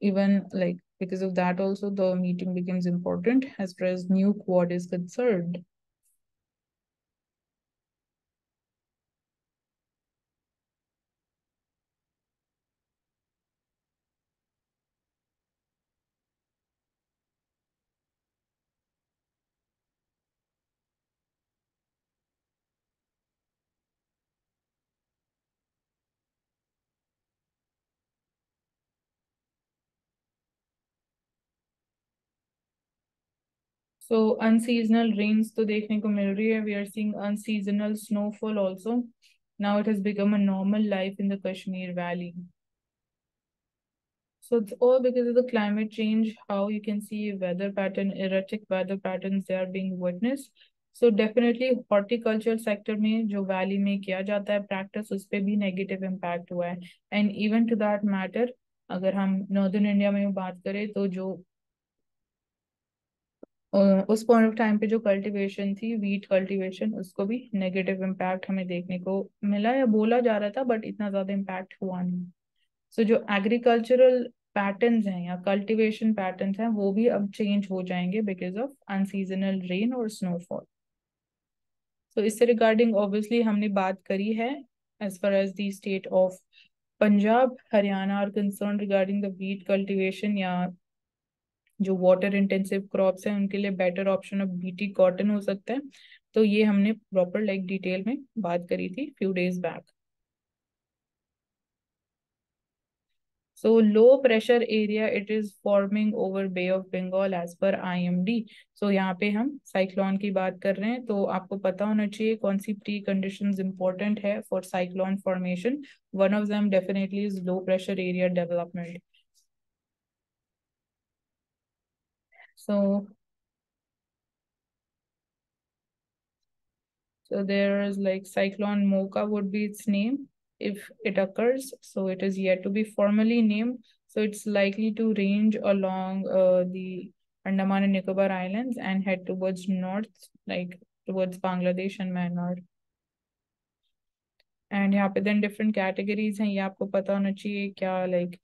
even like because of that also the meeting becomes important as far as new quad is concerned. So unseasonal rains तो देखने को मिल रही है. We are seeing unseasonal snowfall also. Now it has become a normal life in the Kashmir Valley. So it's all because of the climate change, how you can see weather pattern, erratic weather patterns they are being witnessed. So definitely horticulture sector में जो valley में किया जाता है practice उस पे भी negative impact हुआ है. And even to that matter, अगर हम northern India में बात करें तो जो उस पॉइंट ऑफ टाइम पे जो कल्टीवेशन थी वीट कल्टीवेशन उसको भी नेगेटिव इम्पैक्ट हमें देखने को मिला या बोला जा रहा था बट इतना ज्यादा इम्पैक्ट हुआ नहीं. सो जो एग्रीकल्चरल पैटर्न्स हैं या कल्टीवेशन पैटर्न्स हैं वो भी अब चेंज हो जाएंगे बिकॉज ऑफ अनसीजनल रेन और स्नोफॉल. तो इससे रिगार्डिंग ऑब्वियसली हमने बात करी है as far as the state of Punjab Haryana are concern regarding the wheat cultivation या जो वाटर इंटेंसिव क्रॉप्स हैं उनके लिए better option of BT cotton हो सकता है. तो ये हमने प्रॉपर लाइक डिटेल में बात करी थी few days back. So low pressure area it is forming over Bay of Bengal as per IMD. So यहाँ पे हम साइक्लोन की बात कर रहे हैं तो आपको पता होना चाहिए कौन सी प्री कंडीशंस इंपॉर्टेंट है for cyclone formation. One of them definitely is low pressure area development. So there is like cyclone Mocha would be its name if it occurs. So it is yet to be formally named. So it's likely to range along the Andaman and Nicobar Islands and head towards north, like towards Bangladesh and Myanmar. And यहाँ पे then different categories हैं. ये आपको पता होना चाहिए क्या like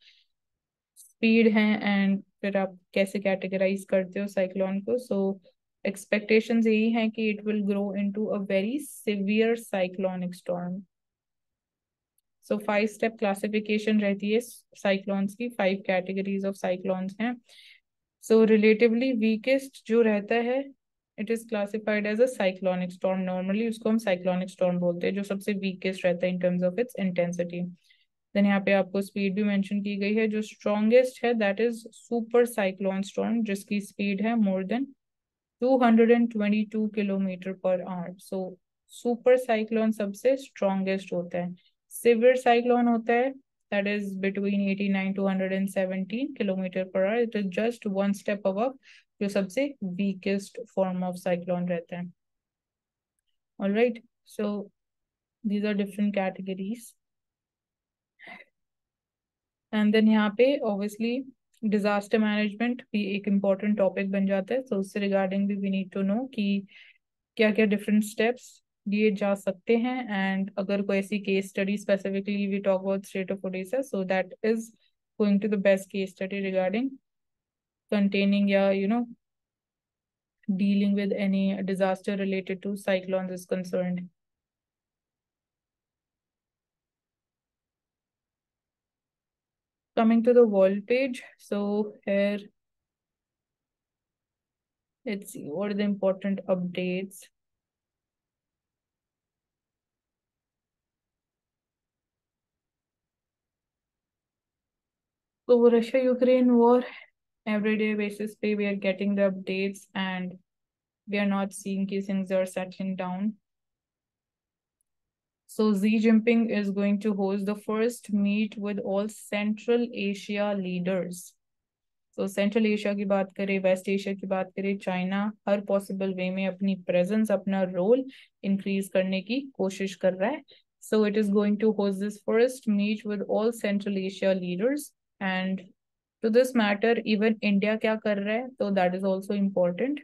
speed है and फिर आप कैसे categorize करते हो cyclone को. So expectations यही है कि it will grow into a very severe cyclonic storm. So 5-step classification रहती है cyclones की. 5 categories of cyclones हैं. So relatively weakest जो रहता है it is classified as a cyclonic storm. Normally उसको हम cyclonic storm बोलते हैं जो सबसे weakest रहता है in terms of its intensity. Then यहाँ पे आपको स्पीड भी मेंशन की गई है. जो स्ट्रॉन्गेस्ट है that is super cyclone storm जिसकी स्पीड है more than 222 kilometre per hour. So super cyclone सबसे स्ट्रॉन्गेस्ट होता है. सिवियर साइक्लोन होता है that is between 89 to 117 kilometre per hour. It is just one step above जो सबसे वीकेस्ट फॉर्म ऑफ साइक्लोन रहता है. Alright. So These are different categories. And then यहाँ पे obviously disaster management भी एक important topic बन जाता है. So उससे regarding भी we need to know कि क्या क्या different steps लिए जा सकते हैं. And अगर कोई ऐसी case study specifically we talk about state of Odisha, so that is going to the best case study regarding containing या dealing with any disaster related to cyclones is concerned. Coming to the world page, so here let's see what are the important updates. So Russia-Ukraine war, everyday basis पे we are getting the updates and we are not seeing कि things are settling down. So Xi Jinping is going to host the first meet with all Central Asia leaders. So Central Asia की बात करें, West Asia की बात करें, China हर possible way में अपनी presence, अपना role increase करने की कोशिश कर रहा है. So it is going to host this first meet with all Central Asia leaders. And to this matter, even India क्या कर रहा है? So that is also important.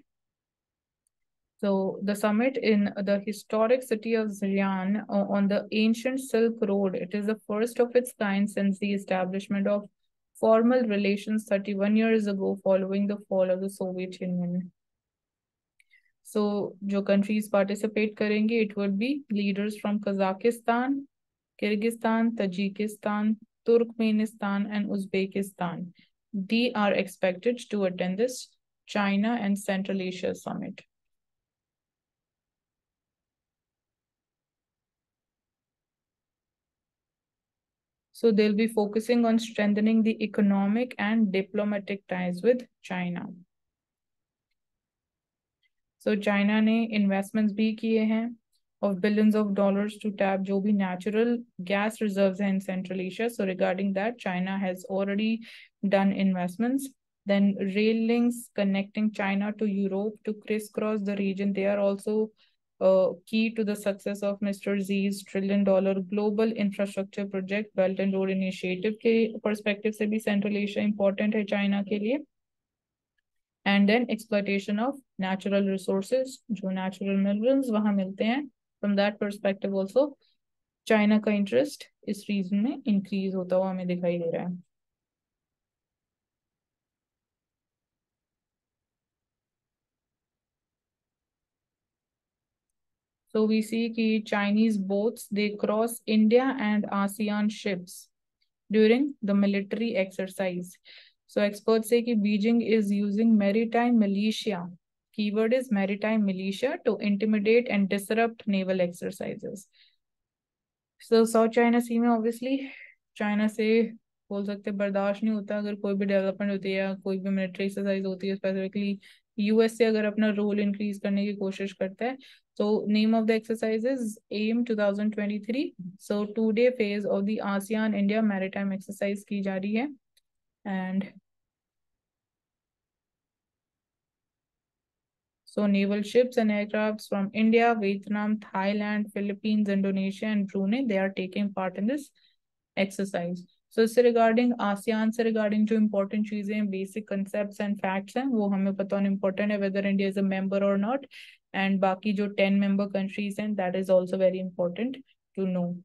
So the summit in the historic city of Xi'an on the ancient Silk Road, it is the first of its kind since the establishment of formal relations 31 years ago following the fall of the Soviet Union. So जो countries participate करेंगे, it would be leaders from Kazakhstan, Kyrgyzstan, Tajikistan, Turkmenistan, and Uzbekistan. They are expected to attend this China and Central Asia Summit. So they'll be focusing on strengthening the economic and diplomatic ties with China. So China ने investments भी किए हैं of billions of dollars to tap जो भी natural gas reserves हैं in Central Asia. So regarding that, China has already done investments. Then rail links connecting China to Europe to crisscross the region. They are also key to the success of Mr. Xi's $1 trillion global infrastructure project, Belt and Road Initiative के perspective से भी Central Asia important है China के लिए. And then exploitation of natural resources, जो natural minerals वहाँ मिलते हैं. From that perspective also, China का interest इस region में increase होता हुआ हमें दिखाई दे रहा है. So we see कि Chinese boats, they cross India and ASEAN ships during the military exercise. So experts say कि Beijing is using maritime militia. Keyword is maritime militia to intimidate and disrupt naval exercises. So South China Sea में obviously China से बोल सकते बर्दाश्त नहीं होता अगर कोई भी डेवलपमेंट होती है या कोई भी मिलिट्री एक्सरसाइज होती है स्पेसिफिकली यूएस से अगर अपना रोल इंक्रीज करने की कोशिश करता है. So name of the exercise is AIM 2023. So 2-day phase of the ASEAN India maritime exercise की जा रही है. And so naval ships and aircrafts from India, Vietnam, Thailand, Philippines, Indonesia, and Brunei, they are taking part in this exercise. So इससे regarding ASEAN से regarding जो important चीजें basic concepts and facts हैं वो हमें पता होना important है whether India is a member or not. And बाकी जो 10 member countries हैं that is also very important to know.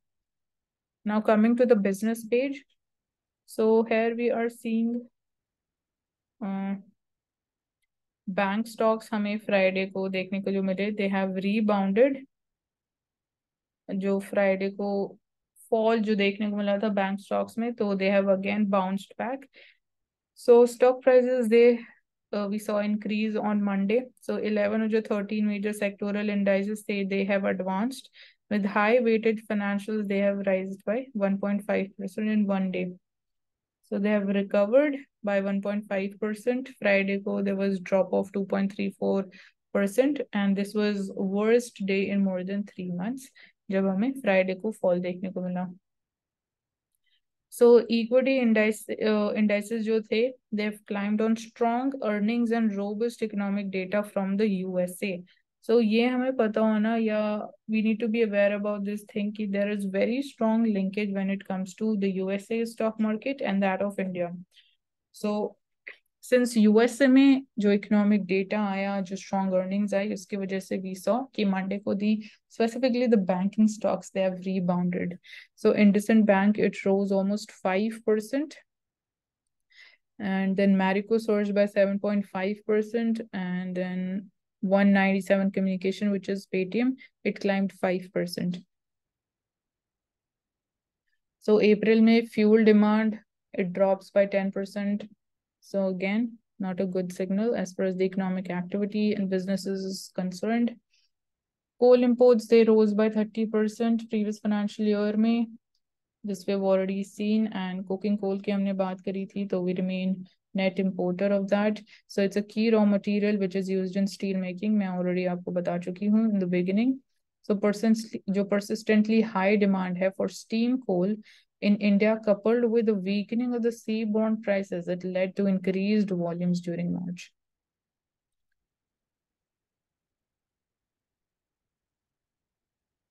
Now coming to the business page. So here we are seeing bank stocks हमें Friday को देखने को जो मिले they have रीबाउंडेड. जो फ्राइडे को फॉल जो देखने को मिला था बैंक स्टॉक्स में तो they have again bounced back. So stock prices they we saw increase on Monday. So 11 of the 13 major sectoral indices they have advanced with high weighted financials. They have risen by 1.5% in one day. So they have recovered by 1.5%. Friday ko there was drop of 2.34%, and this was worst day in more than 3 months. जब हमें Friday को fall देखने को मिला. So equity indices जो थे, they have climbed on strong earnings and robust economic data from the USA. So ये हमें पता होना, या we need to be aware about this thing कि there is very strong linkage when it comes to the USA stock market and that of India. So since USA में जो economic data आया, जो strong earnings आई, उसकी वजह से we saw कि Monday को the specifically the banking stocks they have rebounded. So IndusInd Bank it rose almost 5%, and then Marico surged by 7.5%, and then 197 Communication, which is Paytm, it climbed 5%. So April May fuel demand it drops by 10%. So again, not a good signal as far as the economic activity and businesses is concerned. Coal imports they rose by 30% previous financial year में, this we've already seen, and coking coal की हमने बात करी थी, तो we remain net importer of that. So it's a key raw material which is used in steel making. मैं already आपको बता चुकी हूँ in the beginning. So जो persistently high demand है for steam coal in India, coupled with the weakening of the seaborne prices, it led to increased volumes during March.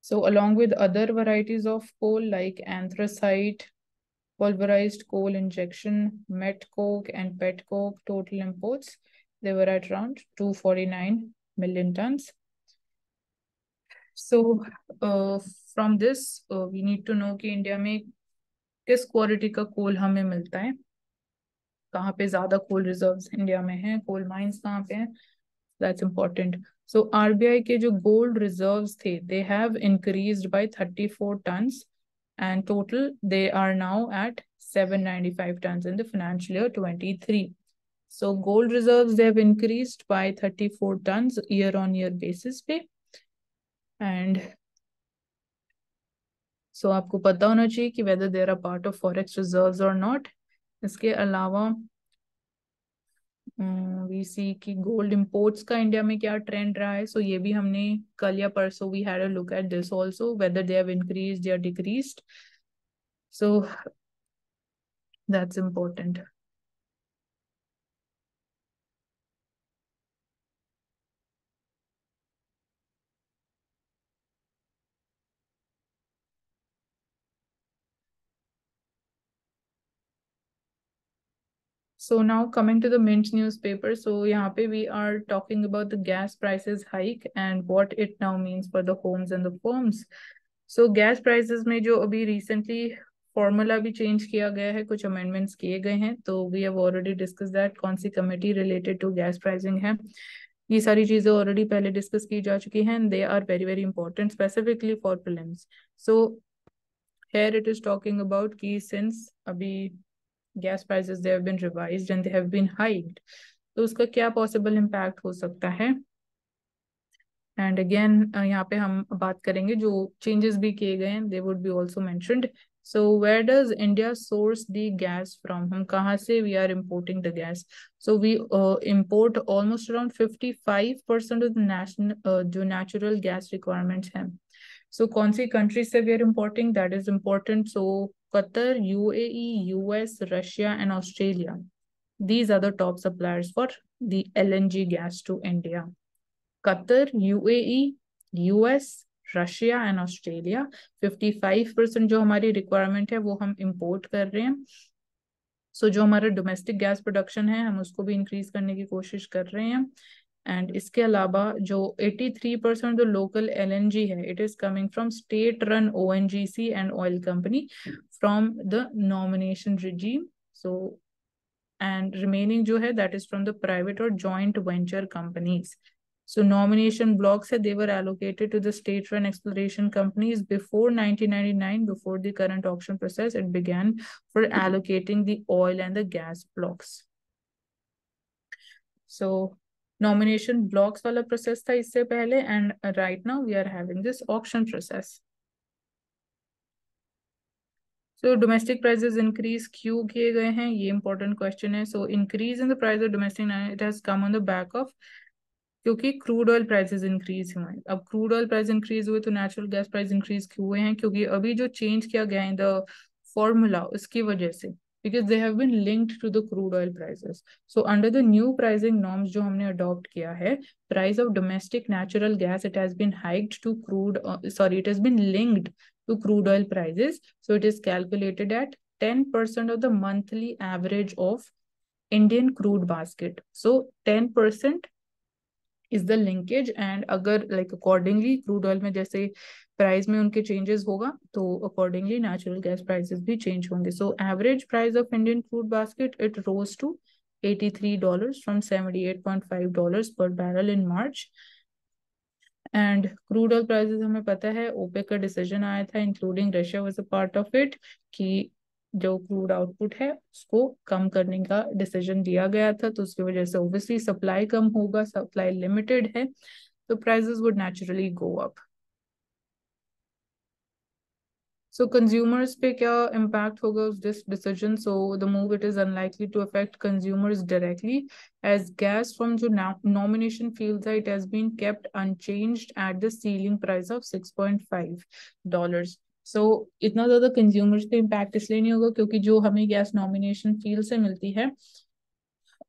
So along with other varieties of coal like anthracite, pulverized coal injection, met coke and pet coke, total imports, they were at around 249 million tons. So from this, we need to know कि India में किस quality का कोल हमें मिलता है, कहाँ पे ज्यादा कोल रिजर्व्स इंडिया में हैं, कोल माइंस कहाँ पे हैं, दैट्स इम्पोर्टेंट. सो आरबीआई के जो गोल्ड रिजर्व्स थे they have increased by 34 tons and total they are now at 795 tons in the financial year 23. So gold reserves they have increased by 34 tons year on year basis पे, and so आपको पता होना चाहिए कि whether they are a part of forex reserves or not. इसके अलावा we see की gold imports का इंडिया में क्या ट्रेंड रहा है. सो ये भी हमने कल या परसों we had a look at this also whether they have increased या decreased. So that's important. So now coming to the Mint newspaper. So यहाँ पे we are talking about the gas prices hike and what it now means for the homes and the firms. So gas prices में जो अभी recently formula भी change किया गया है, कुछ amendments किए गए हैं, तो we have already discussed that. कौन सी committee related to gas pricing है, ये सारी चीजें already पहले discuss की जा चुकी हैं, and they are very very important specifically for prelims. So here it is talking about कि since अभी gas prices they have been revised and they have been hiked, तो उसका क्या possible impact हो सकता है. एंड अगेन यहाँ पे हम बात करेंगे जो चेंजेस भी किए गए हैं, they would be also mentioned. So where does India source the gas from, हम कहाँ से we are importing the gas. So we import almost around 55% of the national जो नेचुरल गैस रिक्वायरमेंट्स हैं. सो कौन सी कंट्री से we are importing, that is important. So Qatar, UAE, US, Russia and Australia, these are the top suppliers for the LNG gas to India. Qatar, UAE, US, Russia and Australia 55% जो हमारी requirement है वो हम import कर रहे हैं. सो जो हमारा डोमेस्टिक गैस प्रोडक्शन है हम उसको भी इंक्रीज करने की कोशिश कर रहे हैं. एंड इसके अलावा जो 83% जो लोकल LNG है it is coming from state run ONGC and oil company from the nomination regime. So and remaining जो है that is from the private or joint venture companies. So nomination blocks they were allocated to the state-run exploration companies before 1999, before the current auction process it began for allocating the oil and the gas blocks. So nomination blocks वाला process था इससे पहले, and right now we are having this auction process. So domestic prices increase क्यों किए गए हैं, ये important question है. So increase in the price of domestic it has come on the back of क्योंकि क्रूड ऑयल प्राइसेस इंक्रीज हुए हैं. अब क्रूड ऑयल प्राइस इंक्रीज हुए तो नेचुरल गैस प्राइस इंक्रीज क्यों हुए हैं, क्योंकि अभी जो चेंज किया गया है द फॉर्मूला उसकी वजह से, because they have been linked to the crude oil prices. So under the new pricing norms जो हमने adopt किया है, price of domestic natural gas, it has been hiked to it has been linked to crude oil prices. So it is calculated at 10% of the monthly average of Indian crude basket. So 10% is the linkage, and अगर like accordingly crude oil में जैसे price में उनके changes होगा तो accordingly natural gas prices भी change होंगे. So average price of Indian crude basket, it rose to $83 from $78.5 per barrel in March. And crude oil prices हमें पता है ओपेक का डिसीजन आया था, including Russia was a part of it, कि जो क्रूड आउटपुट है उसको कम करने का डिसीजन लिया गया था. तो उसकी वजह से ऑब्वियसली सप्लाई कम होगा, सप्लाई लिमिटेड है, तो prices would naturally go up. So consumers पे क्या impact होगा उस this decision? So the move, it is unlikely to affect consumers directly, as gas from जो nomination fields है, it has been kept unchanged at the ceiling price of $6.5. So इतना ज़्यादा consumers पे impact इसलिए नहीं होगा क्योंकि जो हमें gas nomination field से मिलती है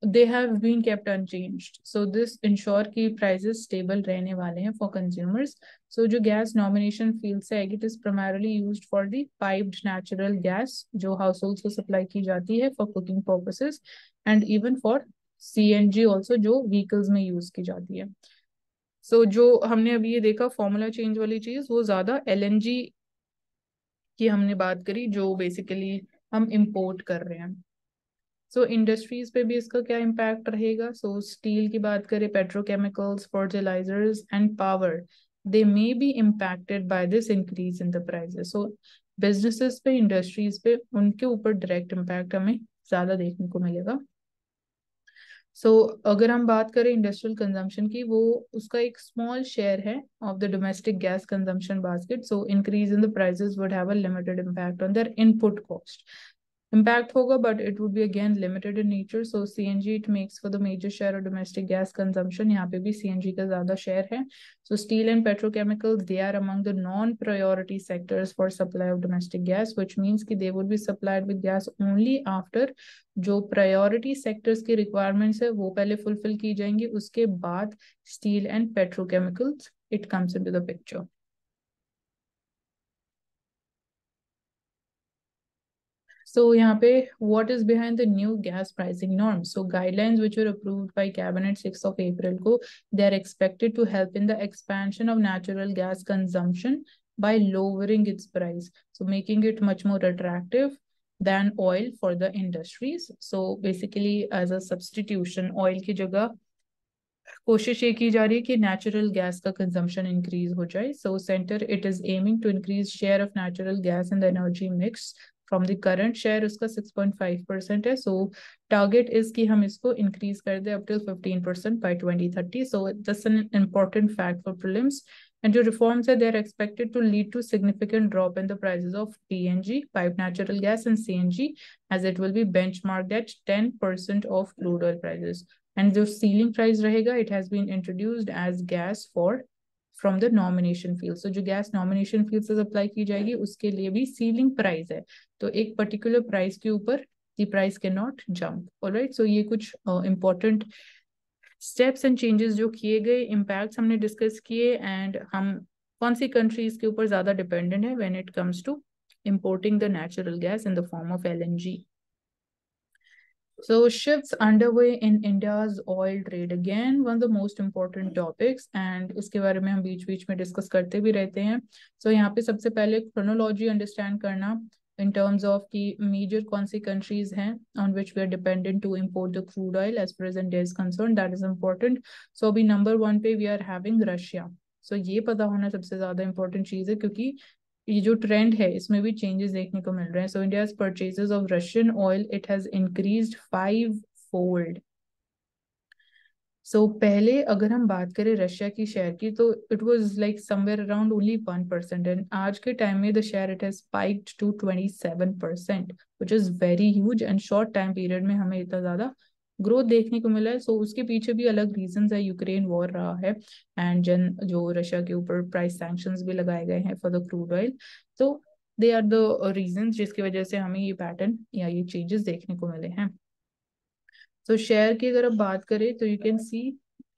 they have been kept unchanged. So this ensure कि prices stable रहने वाले हैं for consumers. So जो gas nomination field से it is primarily used for the piped natural gas जो households को supply की जाती है for cooking purposes, and even for CNG also जो vehicles में use की जाती है. So जो हमने अभी ये देखा formula change वाली चीज, वो ज्यादा LNG की हमने बात करी जो basically हम import कर रहे हैं. सो इंडस्ट्रीज पे भी इसका क्या इम्पैक्ट रहेगा? सो स्टील की बात करें, petrochemicals, fertilizers and power, they may be impacted by this increase in the prices. So businesses पे, इंडस्ट्रीज पे, उनके ऊपर डायरेक्ट इम्पैक्ट हमें ज्यादा देखने को मिलेगा. सो अगर हम बात करें इंडस्ट्रियल कंजम्पशन की, वो उसका एक स्मॉल शेयर है of the domestic gas consumption basket. So increase in the prices would have a limited impact on their input cost. Impact होगा, but it would be again limited in nature. So CNG, it makes for the major share of domestic gas consumption. यहाँ पे भी CNG का ज़्यादा share है. So steel and petrochemicals, they are among the non-priority sectors for supply of domestic gas, which means कि they would be supplied with gas only after जो priority sectors की requirements है वो पहले fulfill की जाएंगी, उसके बाद steel and petrochemicals it comes into the picture. So यहाँ पे what is behind the new gas pricing norms? So guidelines which were approved by Cabinet 6 of April को, they are expected to help in the expansion of natural gas consumption by lowering its price, so making it much more attractive than oil for the industries. So basically as a substitution, oil की जगह कोशिश ये की जा रही है कि natural gas का कंजम्पशन इंक्रीज हो जाए. So centre it is aiming to increase share of natural gas in the energy mix from the current share उसका 6.5% है. सो टारगेट इज कि हम इसको इंक्रीज कर दे up till 15% by 2030. So just an important fact for prelims. And जो reforms are, they are expected to lead to significant drop in the prices of PNG, piped natural gas, and CNG, as it will be benchmarked at 10% of crude oil prices. And जो ceiling price रहेगा, it has been introduced as gas for from the nomination field. So जो gas nomination field से supply की जाएगी उसके लिए भी ceiling price है. तो एक particular price के ऊपर the price cannot jump. Alright, so ये कुछ important स्टेप्स एंड चेंजेस जो किए गए, इम्पैक्ट्स हमने डिस्कस किए, एंड हम कौन सी कंट्रीज के ऊपर ज्यादा डिपेंडेंट है when it comes to importing the natural gas in the form of LNG. So shifts underway in India's oil trade, again one of the most important topics, and इसके बारे में हम बीच बीच में डिस्कस करते भी रहते हैं. So यहाँ पे सबसे पहले क्रोनोलॉजी अंडरस्टैंड करना in terms of की major कौन सी countries हैं on which we are dependent to import the crude oil as far as India is concerned, that is important. So अभी number 1 पे we are having Russia. So ये पता होना सबसे ज़्यादा important चीज़ है क्योंकि ये जो ट्रेंड है इसमें भी चेंजेस देखने को मिल रहे हैं. सो India's purchases of Russian oil, it has increased 5-fold. सो पहले अगर हम बात करें रशिया की शेयर की तो it was like somewhere around only 1%, and आज के टाइम में the share it has spiked to 27%, which is very huge, and short time period में हमें इतना ज्यादा ग्रोथ देखने को मिला है. सो उसके पीछे भी अलग रीजंस है, यूक्रेन वॉर रहा है, एंड जो रशिया के ऊपर प्राइस सैंक्शंस भी लगाए गए हैं फॉर द क्रूड ऑयल. तो दे आर द रीजंस जिसकी वजह से हमें ये पैटर्न या ये चेंजेस देखने को मिले हैं। तो शेयर की अगर आप बात करें तो you can see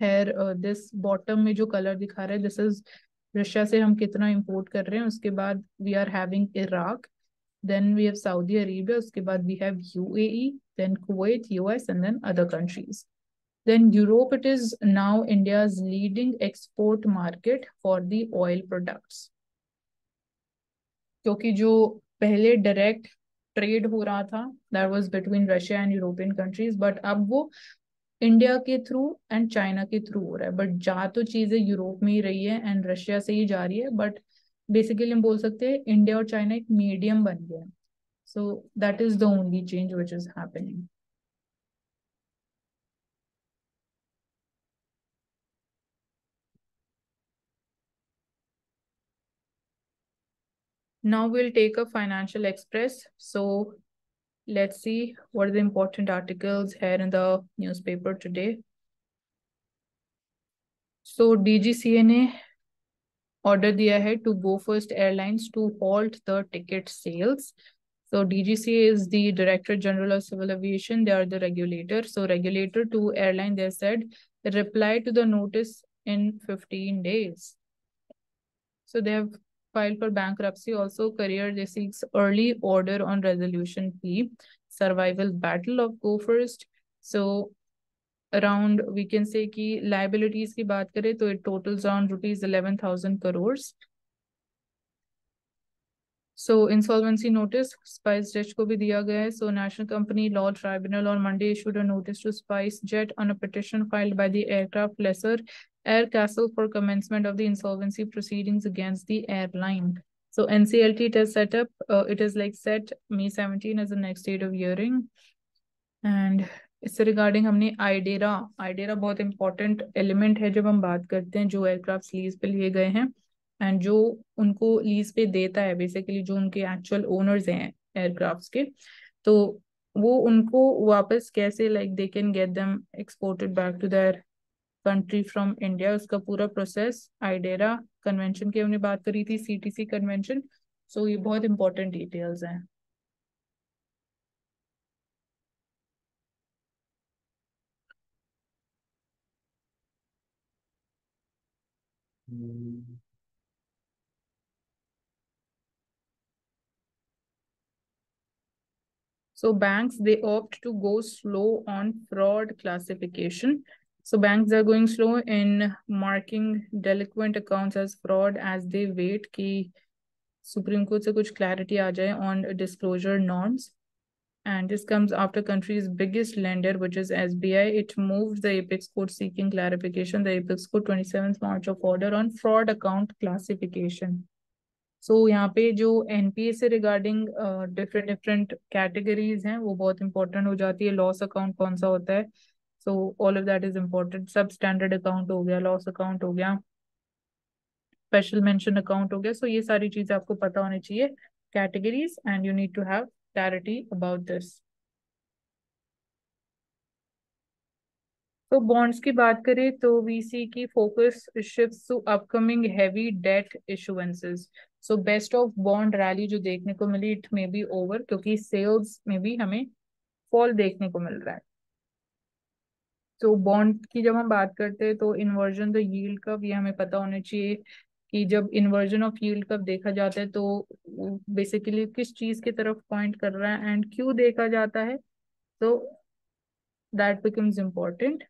here this bottom में जो कलर दिखा रहा है दिस इज रशिया से हम कितना इंपोर्ट कर रहे हैं। उसके बाद we are having Iraq, then we have Saudi Arabia, उसके बाद we have UAE, then Kuwait, US and then other countries. Then Europe, it is now India's leading export market for the oil products. क्योंकि जो पहले direct trade हो रहा था that was between Russia and European countries, but अब वो India के through and China के थ्रू हो रहा है। बट जा तो चीजें यूरोप में ही रही है एंड रशिया से ही जा रही है, बट बेसिकली हम बोल सकते हैं इंडिया और चाइना एक मीडियम बन गया है। So that is the only change which is happening. Now we'll take a financial express. So let's see what are the important articles here in the newspaper today. So DGCA ने order दिया है to Go First Airlines to halt the ticket sales. So DGCA is the Director General of Civil Aviation. They are the regulator. So regulator to airline, they said, reply to the notice in 15 days. So they have filed for bankruptcy. Also, career they seeks early order on resolution fee, survival battle of Go First. So around we can say कि liabilities की बात करें तो it totals around ₹11,000 crores. So insolvency notice SpiceJet को भी दिया गया है. So National Company Law Tribunal on Monday issued a notice to SpiceJet on a petition filed by the aircraft lessor Air Castle for commencement of the insolvency proceedings against the airline. So NCLT it has set up, it is like set May 17 as the next date of hearing. And इससे regarding हमने आइडेरा, आइडेरा बहुत important element है जब हम बात करते हैं जो एयरक्राफ्ट लीज पे लिए गए हैं एंड जो उनको लीज पे देता है, बेसिकली जो उनके एक्चुअल ओनर्स हैं एयरक्राफ्ट्स के, तो वो उनको वापस कैसे like they can get them exported back to their country from India, उसका पूरा प्रोसेस आइडेरा कन्वेंशन की हमने बात करी थी, सीटीसी कन्वेंशन। सो ये बहुत इंपॉर्टेंट डिटेल्स हैं। So banks, they opt to go slow on fraud classification. So banks are going slow in marking delinquent accounts as fraud as they wait कि Supreme Court से कुछ clarity आ जाए on disclosure norms. And this comes after country's biggest lender, which is SBI. It moved the Apex Court seeking clarification. The Apex Court 27th March of order on fraud account classification. सो यहाँ पे जो NPA से regarding different different categories हैं वो बहुत important हो जाती है। लॉस अकाउंट कौन सा होता है, so all of that is important. सब स्टैंडर्ड अकाउंट हो गया, लॉस अकाउंट हो गया, स्पेशल मेंशन अकाउंट हो गया। सो ये सारी चीजें आपको पता होनी चाहिए, categories, and you need to have clarity about this. तो बॉन्ड्स की बात करें तो वीसी की focus shifts to upcoming heavy debt issuances. So best of bond rally जो देखने को मिली इट मे बी ओवर, क्योंकि सेल्स में भी हमें फॉल देखने को मिल रहा है। तो बॉन्ड की जब हम बात करते हैं तो इन्वर्जन द यील्ड कर्व, ये हमें पता होना चाहिए कि जब इन्वर्जन ऑफ यील्ड कर्व देखा जाता है तो बेसिकली किस चीज की तरफ पॉइंट कर रहा है एंड क्यों देखा जाता है, तो that becomes important.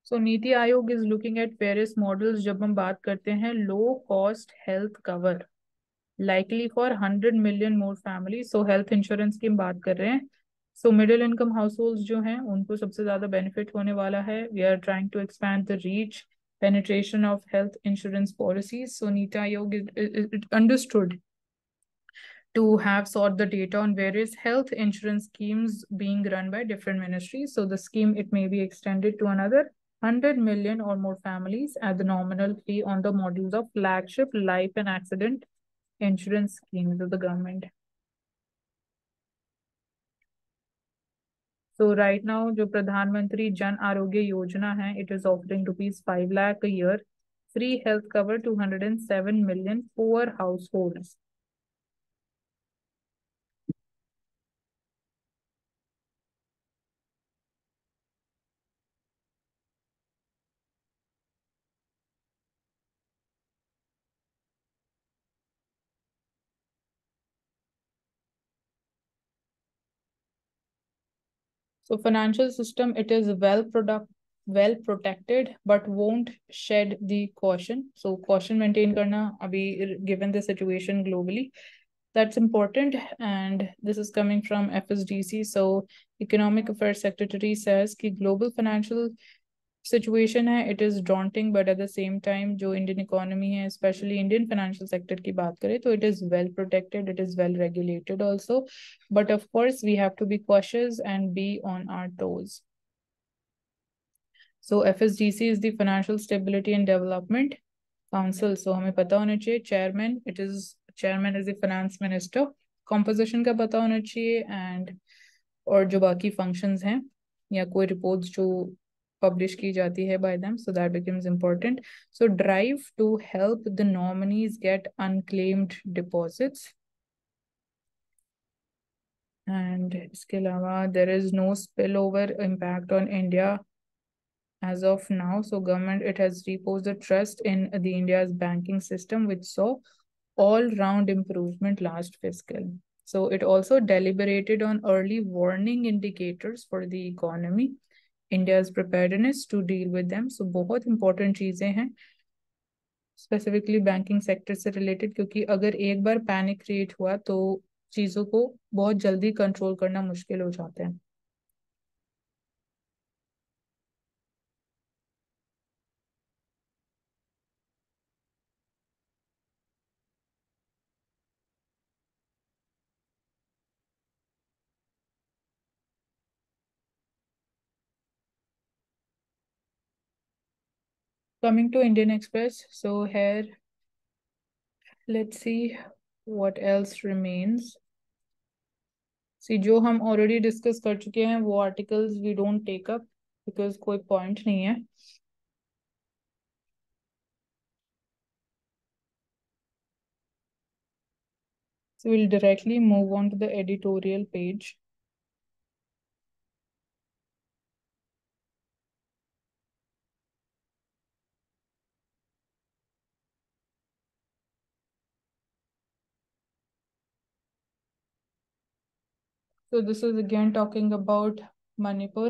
So NITI Aayog is looking at various models जब हम बात करते हैं low cost health cover likely for 100 million more family. So health insurance की हम बात कर रहे हैं। So middle income household जो हैं उनको सबसे ज्यादा बेनिफिट होने वाला है। We are trying to expand the reach penetration of health insurance policies. So NITI Aayog is understood to have sought the data on various health insurance schemes being run by different ministries. So the scheme, it may be extended to another 100 million or more families at the nominal fee on the models of flagship life and accident insurance schemes of the government. So right now, जो प्रधानमंत्री जन आरोग्य योजना है, it is offering rupees 5 lakh a year, free health cover to 107 million poor households. So financial system, it is well protected, but won't shed the caution. So caution maintain karna, abhi, given the situation globally, that's important. And this is coming from FSDC. So Economic Affairs Secretary says कि global financial situation है, it is daunting, but at the same time जो Indian economy है, specially Indian financial sector की बात करें तो it is well protected, it is well regulated also, but of course we have to be cautious and be on our toes. So FSDC is the financial stability and development council. So हमें पता होना चाहिए chairman, chairman is the finance minister, composition का पता होना चाहिए, and और जो बाकी फंक्शंस हैं या कोई रिपोर्ट्स जो पब्लिश की जाती है by them, so that becomes important. So drive to help the nominees get unclaimed deposits. And इसके अलावा there is no spillover impact on India as of now. So government, it has reposed the trust in the India's banking system, which saw all-round improvement last fiscal. So it also deliberated on early warning indicators for the economy, India's preparedness to deal with them. So बहुत important चीजें हैं specifically banking sector से related, क्योंकि अगर एक बार panic create हुआ तो चीजों को बहुत जल्दी कंट्रोल करना मुश्किल हो जाता है. Coming to Indian Express, so here let's see what else remains. See, जो हम already discuss कर चुके हैं वो articles we don't take up because कोई point नहीं है. So we'll directly move on to the editorial page. So this is again talking about Manipur.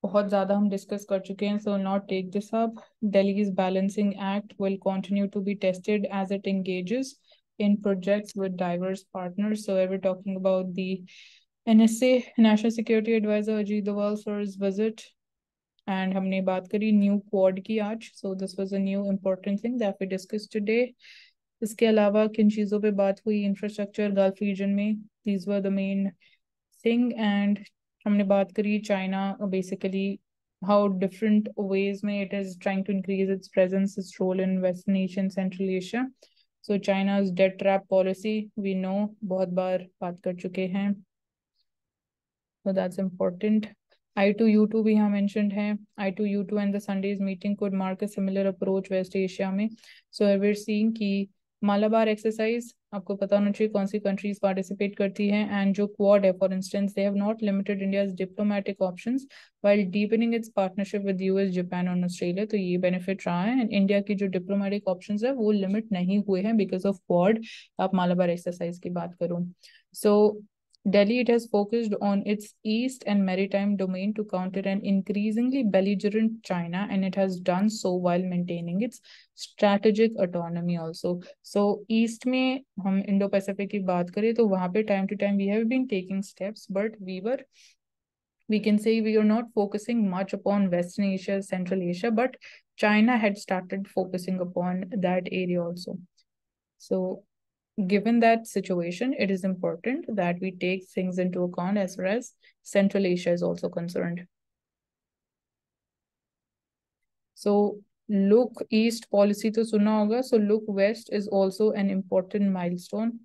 बहुत ज़्यादा हम डिस्कस कर चुके हैं, so not take this up. Delhi's Balancing Act will continue to be tested as it engages in projects with diverse partners. So we're talking about the NSA, National Security Advisor Ajit Doval for his visit, and हमने बात करी new quad की आज. So this was a new important thing that we discussed today. इसके अलावा किन चीज़ों पे बात हुई, इंफ्रास्ट्रक्चर गल्फ रीजन में, these were the main thing. And हमने बात करी China, basically how different ways में it is trying to increase its presence, its role in Western Asia and Central Asia. So China's debt trap policy we know, बहुत बार बात कर चुके हैं, so that's important. I2U2 भी यहाँ mentioned है. I2U2 and the Sunday's meeting could mark a similar approach West Asia में. So we're seeing कि मालाबार एक्सरसाइज आपको पता होना चाहिए कौन सी कंट्रीज पार्टिसिपेट करती हैं, एंड जो क्वाड है for instance, they have not limited India's diplomatic options while deepening it's partnership with US, Japan और ऑस्ट्रेलिया. तो ये बेनिफिट रहा है, एंड इंडिया की जो डिप्लोमेटिक ऑप्शंस है वो लिमिट नहीं हुए हैं बिकॉज ऑफ क्वाड. आप मालाबार एक्सरसाइज की बात करूँ, सो Delhi, it has focused on its east and maritime domain to counter an increasingly belligerent China, and it has done so while maintaining its strategic autonomy also. So east में हम Indo-Pacific की बात करें तो वहाँ पे time to time we have been taking steps, but we can say we are not focusing much upon Western Asia, Central Asia, but China had started focusing upon that area also. So given that situation, it is important that we take things into account as far as Central Asia is also concerned. So look east policy to suna hoga, so look west is also an important milestone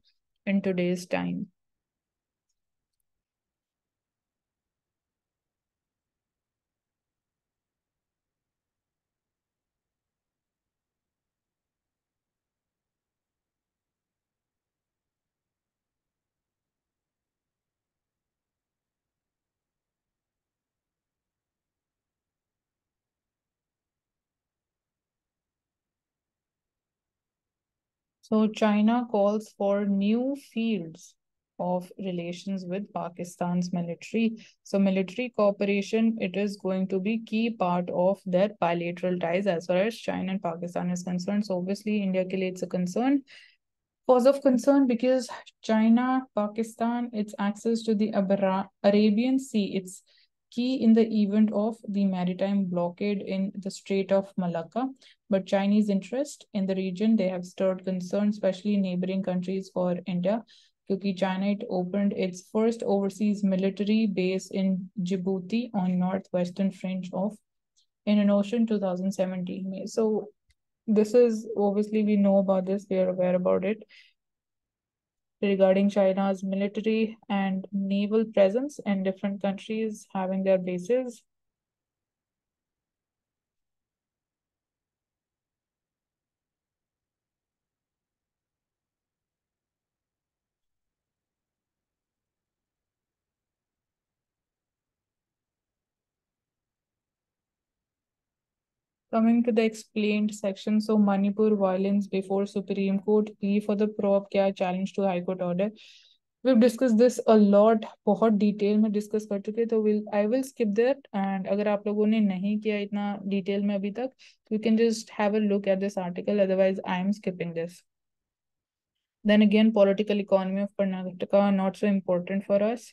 in today's time. So China calls for new fields of relations with Pakistan's military. So military cooperation, it is going to be key part of their bilateral ties as far as China and Pakistan is concerned. So obviously India ke liye it's a concern, cause of concern, because China, Pakistan, its access to the Arabian Sea, it's key in the event of the maritime blockade in the Strait of Malacca. But Chinese interest in the region, they have stirred concern, especially neighboring countries for India. Because China, it opened its first overseas military base in Djibouti on northwestern fringe of Indian Ocean 2017. So this is obviously we know about this, we are aware about it regarding China's military and naval presence in different countries having their bases. Coming to the explained section, so Manipur violence before Supreme Court, plea for the probe, क्या challenge to High Court order. We've discussed this a lot, बहुत detail में discuss कर चुके, तो I will skip that, and अगर आप लोगों ने नहीं किया इतना डिटेल में अभी तक, you can just have a look at this article, otherwise I am skipping this. Then again, political economy of Karnataka not so important for us.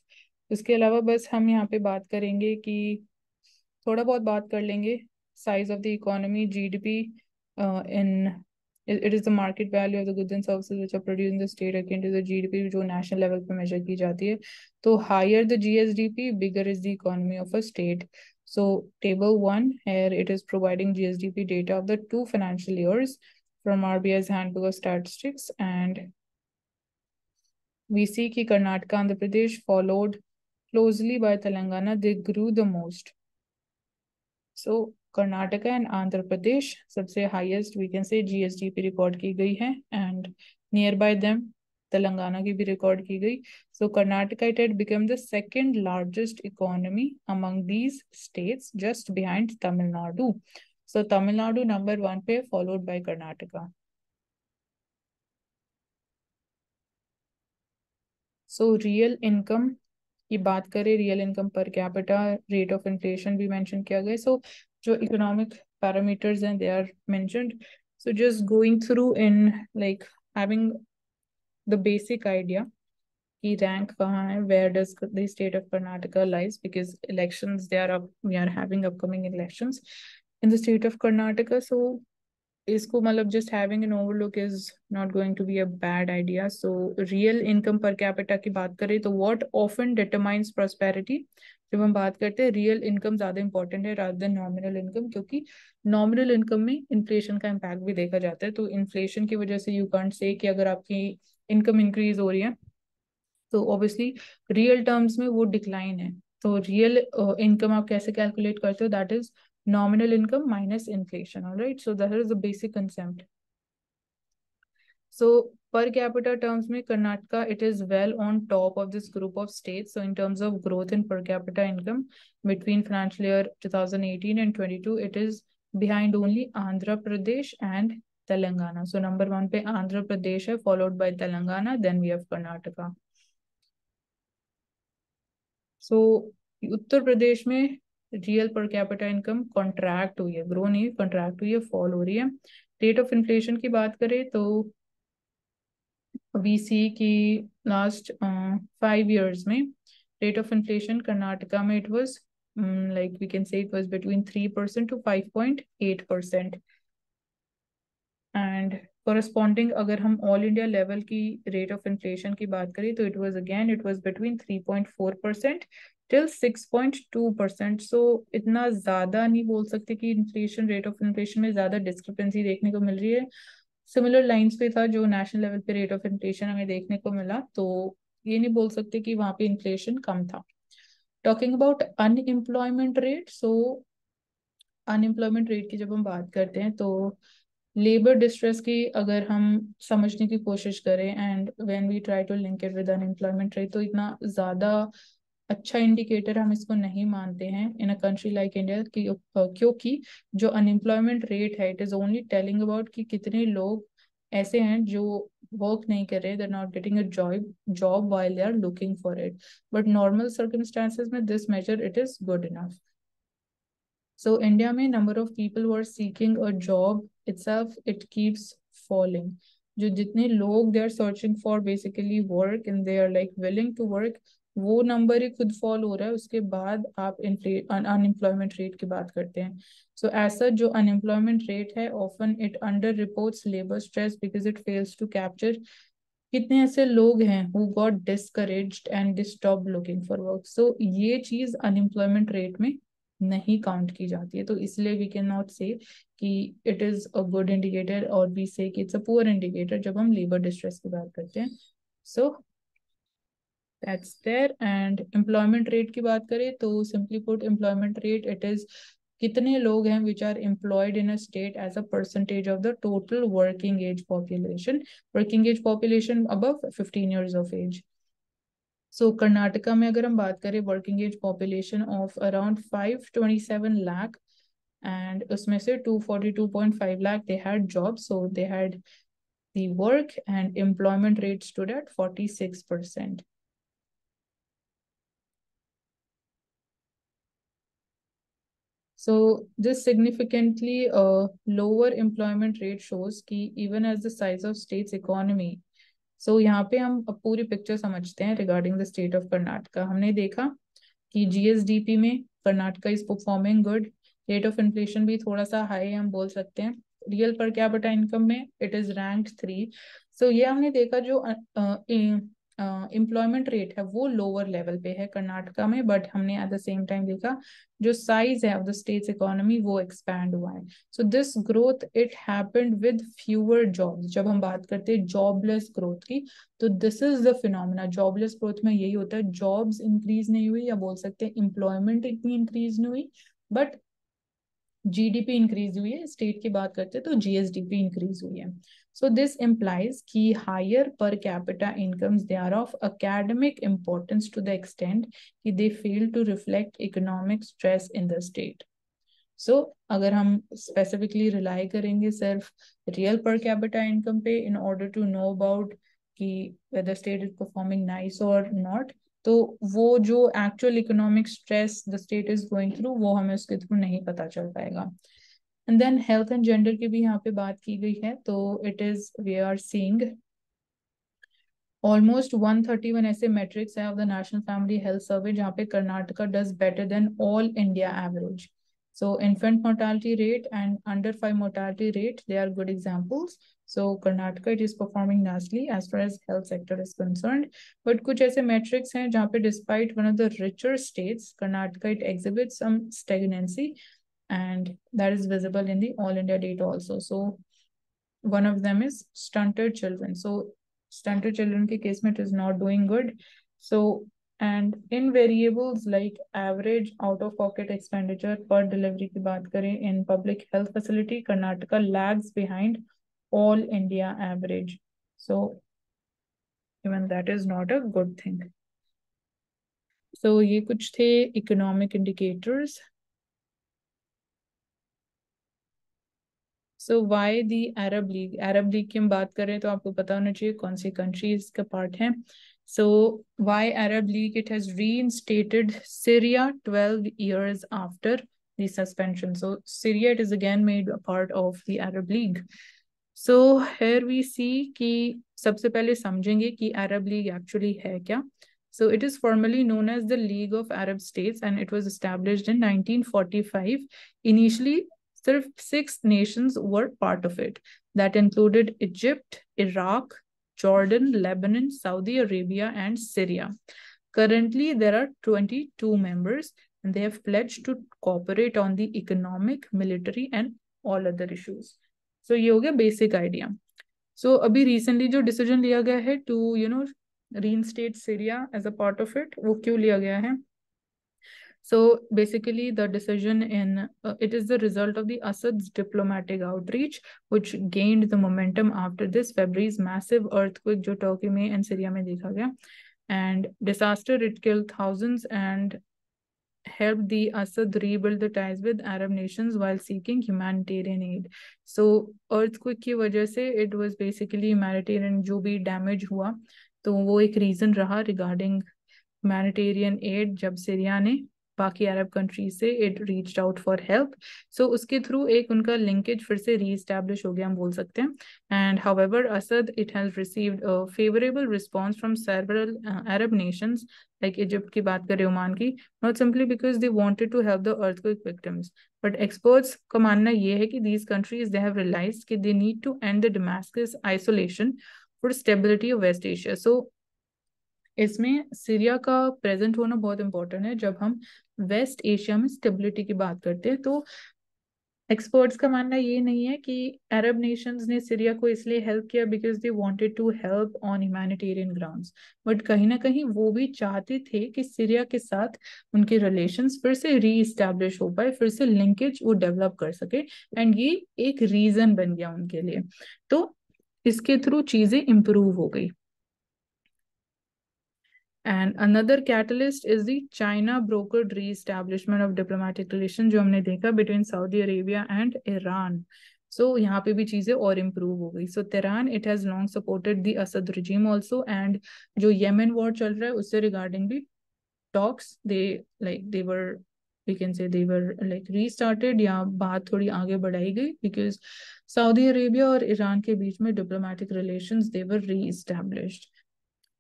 उसके अलावा बस हम यहाँ पे बात करेंगे कि थोड़ा बहुत बात कर लेंगे size of the economy, GDP, in it is the market value of the goods and services which are produced in the state akin to the GDP जो national level पे measure की जाती है. तो higher the GSDP, bigger is the economy of a state. So table 1 here, it is providing GSDP data of the 2 financial years from RBI's handbook of statistics, and we see कि Karnataka, Andhra Pradesh followed closely by Telangana, they grew the most. So Karnataka and Andhra Pradesh सबसे highest we can say GSDP record की गई है, and nearby them Telangana की भी record की गई. So Karnataka, it had become the second largest economy among these states, just behind Tamil Nadu. So Tamil Nadu number 1 पे, followed by Karnataka. So real income की बात करें, real income per capita, rate of inflation भी mention किया गया. So जो economic parameters हैं, they are mentioned. So just going through in like having the basic idea कि रैंक कहाँ है, where does the state of Karnataka lies, because elections they are up, we are having upcoming elections in the state of Karnataka. So इसको मतलब just having an overlook is not going to be a bad idea. So real income per capita की बात करें तो what often determines prosperity, जब हम बात करते हैं रियल इनकम ज्यादा इंपॉर्टेंट है rather than नॉमिनल इनकम, क्योंकि नॉमिनल इनकम में इन्फ्लेशन का इम्पैक्ट भी देखा जाता है. तो इन्फ्लेशन की वजह से यू कांट से कि अगर आपकी इनकम इंक्रीज हो रही है तो ऑब्वियसली रियल टर्म्स में वो डिक्लाइन है. तो रियल इनकम आप कैसे कैलकुलेट करते हो, that is nominal income minus inflation. All right, so that is the basic concept. So per capita terms में Karnataka, it is well on top of this group of states. So in terms of growth in per capita income between financial year 2018 and 22, it is behind only Andhra Pradesh and Telangana. So number 1 पे Andhra Pradesh है, followed by Telangana, then we have Karnataka. सो उत्तर प्रदेश में real पर capita income contract हुई है, grow नहीं, contract हुई है, fall हो रही है. रेट ऑफ इन्फ्लेशन की बात करें तो वी सी की लास्ट 5 years में रेट ऑफ इन्फ्लेशन कर्नाटका में it was like we can say it was between 3% to 5.8%. And corresponding अगर हम ऑल इंडिया लेवल की रेट ऑफ इन्फ्लेशन की बात करें तो it was between 3.4% till 6.2%. So इतना ज्यादा नहीं बोल सकते कि इन्फ्लेशन, रेट ऑफ इन्फ्लेशन में ज्यादा डिस्क्रिपेंसी देखने को मिल रही है. सिमिलर लाइंस पे था जो नेशनल लेवल पे रेट ऑफ इन्फ्लेशन हमें देखने को मिला, तो ये नहीं बोल सकते कि वहां पे इन्फ्लेशन कम था. Talking about unemployment rate, so unemployment rate की जब हम बात करते हैं तो लेबर डिस्ट्रेस की अगर हम समझने की कोशिश करें and when we try to link it with unemployment rate, तो इतना ज़्यादा अच्छा इंडिकेटर हम इसको नहीं मानते हैं इन अ कंट्री लाइक इंडिया क्योंकि जो अनएम्प्लॉयमेंट रेट है, it is only telling about कि कितने लोग ऐसे हैं जो वर्क नहीं कर रहे, they're not getting a job while they are looking for it, but normal circumstances में this measure it is good enough. So India में number of people who are seeking a job itself it keeps falling. जो जितने लोग they are searching for basically work and they are like willing to work, वो number ही खुद fall हो रहा है, उसके बाद आप अनएम्प्लॉयमेंट रेट की बात करते हैं. सो ऐसा जो अनएम्प्लॉयमेंट रेट है often it under reports labour stress because it fails to capture कितने ऐसे लोग हैं who got discouraged and they stop looking for work. So ये चीज अनएम्प्लॉयमेंट रेट में नहीं काउंट की जाती है, तो इसलिए वी कैन नॉट से कि it is a good indicator और वी से कि इट्स अ पुअर इंडिकेटर जब हम लेबर डिस्ट्रेस की बात करते हैं. So that's there. And employment rate की बात करें तो simply put employment rate it is कितने लोग हैं which are employed in a state as a percentage of the total working age population above 15 years of age. So Karnataka में अगर हम बात करें working age population of around 527 lakh and उसमें से 242.5 lakh they had jobs, so they had the work and employment rate stood at 46%. So this significantly lower employment rate shows कि even as the size of state's economy. So यहाँ पे हम अब पूरी picture समझते हैं regarding the state of Karnataka. हमने देखा कि जीएसडीपी में Karnataka is performing good. Rate of inflation भी थोड़ा सा हाई हम बोल सकते हैं. रियल पर कैपिटा इनकम में इट इज रैंक 3. सो ये हमने देखा जो एम्प्लॉयमेंट रेट है वो लोअर लेवल पे है कर्नाटका में, बट हमने एट द सेम टाइम देखा जो साइज है ऑफ द स्टेट्स इकोनॉमी वो एक्सपैंड हुआ है. So this growth it happened with fewer jobs. जब हम बात करते हैं जॉबलेस ग्रोथ की तो this is the phenomena. Jobless growth में यही होता है, जॉब्स इंक्रीज नहीं हुई या बोल सकते हैं एम्प्लॉयमेंट इतनी इंक्रीज नहीं हुई बट जीडीपी इंक्रीज हुई है. स्टेट की बात करते हैं तो जीएसडीपी इंक्रीज हुई है. सो दिस इम्प्लाइज कि higher per capita incomes they are of academic importance to the extend कि they fail to reflect economic stress in the state. So अगर हम स्पेसिफिकली रिलाई करेंगे सिर्फ रियल पर कैपिटा इनकम पे in order to know about कि whether state is performing nice और not, तो वो जो actual economic stress the state is going through वो हमें उसके थ्रू नहीं पता चल पाएगा. And then health and gender की भी यहाँ पे बात की गई है, तो it is we are seeing almost 131 ऐसे मेट्रिक्स है of the national family health survey जहाँ पे Karnataka does better than all India average. So infant mortality rate and under 5 mortality rate, they are good examples. So Karnataka it is performing nicely as far as health sector is concerned. But कुछ ऐसे metrics हैं जहाँ पे despite one of the richer states, Karnataka it exhibits some stagnancy and that is visible in the all India data also. So one of them is stunted children. So stunted children के case में it is not doing good. So and in variables like average out of pocket expenditure per delivery की बात करें in public health facility, Karnataka lags behind all India average. So even that is not a good thing. So ये कुछ थे economic indicators. सो Y दी अरब league. अरब league की हम बात करें तो आपको पता होना चाहिए कौन सी कंट्रीज का पार्ट है. So why Arab League it has reinstated Syria 12 years after the suspension. So Syria it is again made a part of the Arab League. So here we see कि सबसे पहले समझेंगे कि अरब लीग एक्चुअली है क्या. So it is formally known as the League of Arab States and it was established in 1945. Initially सिर्फ 6 nations were part of it. That included Egypt, Iraq, Jordan, Lebanon, Saudi Arabia, and Syria. Currently, there are 22 members and they have pledged to cooperate on the economic, military, and all other issues. So, ये हो गया basic idea. So, अभी recently जो decision लिया गया है to, reinstate Syria as a part of it, वो क्यों लिया गया है? So basically the decision it is the result of the Assad's diplomatic outreach which gained the momentum after this February's massive earthquake जो Turkey में and Syria में देखा गया. And disaster it killed thousands and helped the Assad rebuild the ties with Arab nations while seeking humanitarian aid. So earthquake की वजह से it was basically humanitarian जो भी damage हुआ तो वो एक reason रहा regarding humanitarian aid जब सीरिया ने बाकी अरब कंट्री से it reached out for help so उसके थ्रू एक उनका लिंकेज फिर से रीएस्टैब्लिश हो गया हम बोल सकते हैं and however Assad it has received a favourable response from several Arab nations like Egypt की बात करें ओमान की not simply because they wanted to help the earthquake victims but experts का मानना ये है कि these countries they have realised कि they need to end the Damascus isolation for stability of West Asia so इसमें Syria का present होना बहुत इंपॉर्टेंट है जब हम वेस्ट एशिया में स्टेबिलिटी की बात करते हैं तो एक्सपर्ट्स का मानना ये नहीं है कि अरब नेशंस ने सीरिया को इसलिए हेल्प किया because they wanted to help on humanitarian grounds but कहीं ना कहीं वो भी चाहते थे कि सीरिया के साथ उनके रिलेशंस फिर से रीइस्टैब्लिश हो पाए फिर से लिंकेज वो डेवलप कर सके एंड ये एक रीजन बन गया उनके लिए तो इसके थ्रू चीजें इंप्रूव हो गई And another catalyst is the China brokered re-establishment of diplomatic relations जो हमने देखा between Saudi Arabia and Iran. So यहाँ पे भी चीजें और improve हो गई. So Tehran it has long supported the Assad regime also and जो Yemen war चल रहा है उससे regarding भी talks they were we can say they were like restarted या बात थोड़ी आगे बढ़ाई गई because Saudi Arabia और ईरान के बीच में diplomatic relations they were re-established.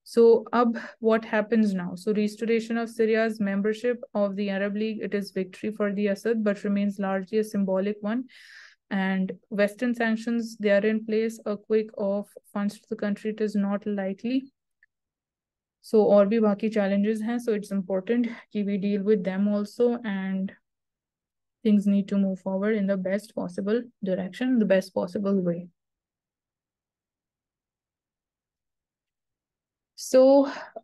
So, what happens now? So, restoration of Syria's membership of the Arab League, it is victory for the Assad, but remains largely a symbolic one. And Western sanctions, they are in place. A quick of funds to the country, it is not likely. So, और भी बाकी challenges हैं. So, it's important that we deal with them also, and things need to move forward in the best possible direction, the best possible way. So,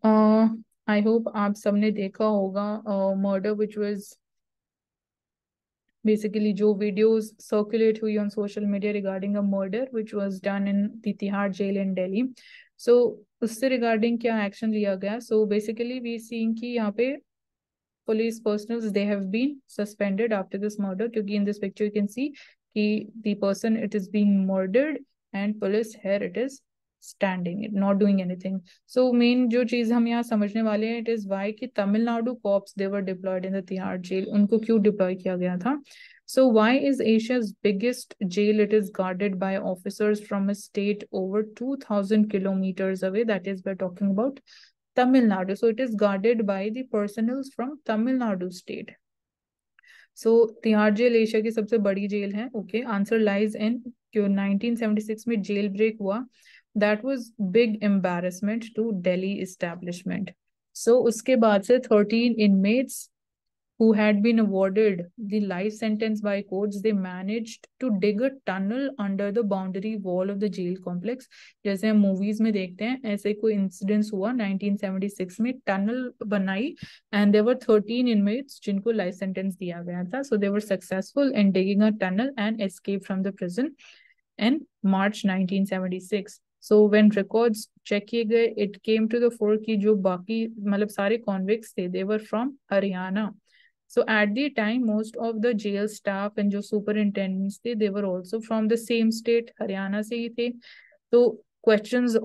I hope आप सबने देखा होगा murder which was basically जो videos circulate हुई on social media regarding a murder which was done in the Tihar jail in Delhi. So उससे regarding क्या action लिया गया? So basically we seeing कि यहाँ पे police personals they have been suspended after this murder क्योंकि in this picture you can see कि the person it is being murdered and police here it is standing not doing anything so main जो चीज हम यहाँ समझने वाले हैं it is why कि Tamil Nadu cops they were deployed in the Tihar jail उनको क्यों deploy किया गया था so why is Asia's biggest jail it is guarded by officers from a state over 2000 kilometers away that is we're talking about Tamil Nadu so it is guarded by the personnel from Tamil Nadu state so Tihar jail Asia की सबसे बड़ी jail है okay answer lies in जो 1976 में jail break हुआ that was big embarrassment to Delhi establishment so उसके बाद से 13 inmates who had been awarded the life sentence by courts, they managed to dig a tunnel under the boundary wall of the jail complex. जैसे हम movies में देखते हैं ऐसे कोई incidents हुआ 1976 में tunnel बनाई and there were 13 inmates जिनको life sentence दिया गया था. So they were successful in digging a tunnel and escaped from the prison in March 1976. So when records check किए गए, it came to the fore कि जो बाकी मतलब सारे convicts थे, they were from Haryana. So at the time, most of the jail staff and जो superintendents थे, they were also from the same state, Haryana से ही थे. तो questions,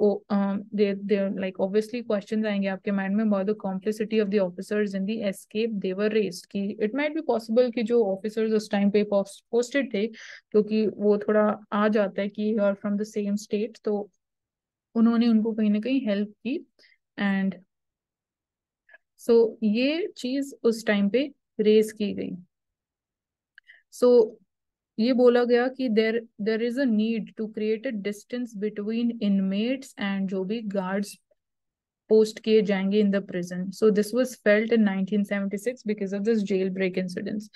they're like obviously questions आएंगे आपके mind में about the complicity of the officers in the escape they were raised कि it might be possible कि जो officers उस time पे posted थे क्योंकि वो थोड़ा आ जाता है कि you are from the same state तो उन्होंने उनको कहीं ना कहीं help की and so ये चीज उस टाइम पे रेज की गई सो ये बोला गया कि there is a need to create a distance between inmates and जो भी गार्ड्स पोस्ट किए जाएंगे in the prison so this was felt in 1976 because of this jail break incidents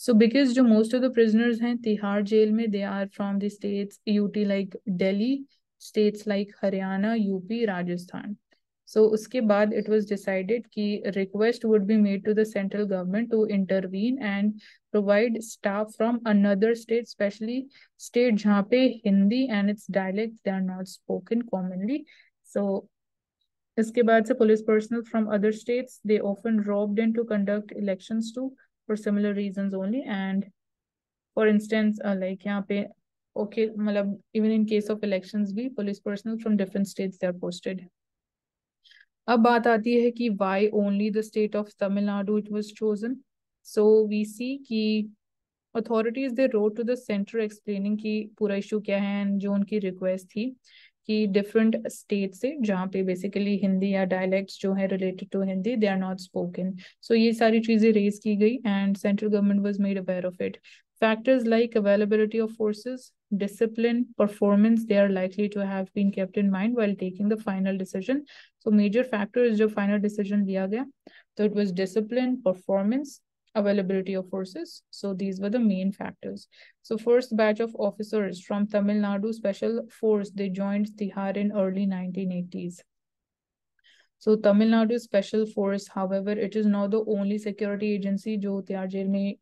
so because जो मोस्ट ऑफ द प्रिजनर्स हैं Tihar jail में they are from the states UT like Delhi states like Haryana UP Rajasthan So उसके बाद it was decided कि request would be made to the central government to intervene and provide staff from another state, especially state जहाँ पे Hindi and its dialects they are not spoken commonly. So इसके बाद से police personnel from other states, they often robbed in to conduct elections too for similar reasons only. And for instance, like यहाँ पे okay, मतलब even in case of elections भी police personnel from different states they are posted. अब बात आती है कि why only the state of Tamil Nadu it was chosen. So we see कि authorities they wrote to the center explaining कि पूरा issue क्या है, and जो उनकी request थी कि different states से जहाँ पे basically हिंदी या dialects जो है related to Hindi they are not spoken. So ये सारी चीजें raise की गई and central government was made aware of it. Factors like availability of forces, discipline, performance, they are likely to have been kept in mind while taking the final decision. So major factors जो final decision लिया गया, so it was discipline, performance, availability of forces. So these were the main factors. So first batch of officers from Tamil Nadu Special Force, they joined Tihar in early 1980s. So Tamil Nadu Special Force, however, it is now the only security agency जो Tihar jail में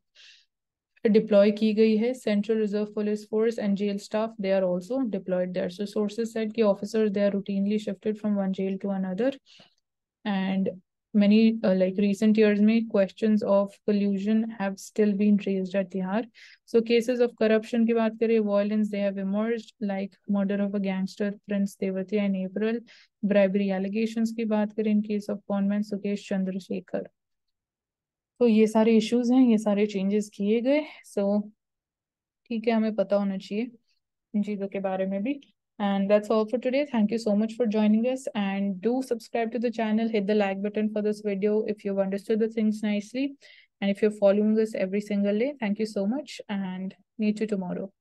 deploy की गई है. Central Reserve Police Force and jail staff, they are also deployed there. So sources said कि officers, they are routinely shifted from one jail to another. And many like recent years में questions of collusion have still been raised at Tihar. So cases of corruption की बात करें, violence they have emerged, like murder of a gangster Prince Tewatia in April. Bribery allegations की बात करें in case of conman Sukesh Chandrasekhar. तो ये सारे issues हैं, ये सारे चेंजेस किए गए. सो ठीक है, हमें पता होना चाहिए इन चीज़ों के बारे में भी. And that's all for today. Thank you so much for joining us, and do subscribe to the channel, hit the like button for this video if you've understood the things nicely, and if you're following us every single day. Thank you so much, and meet you tomorrow.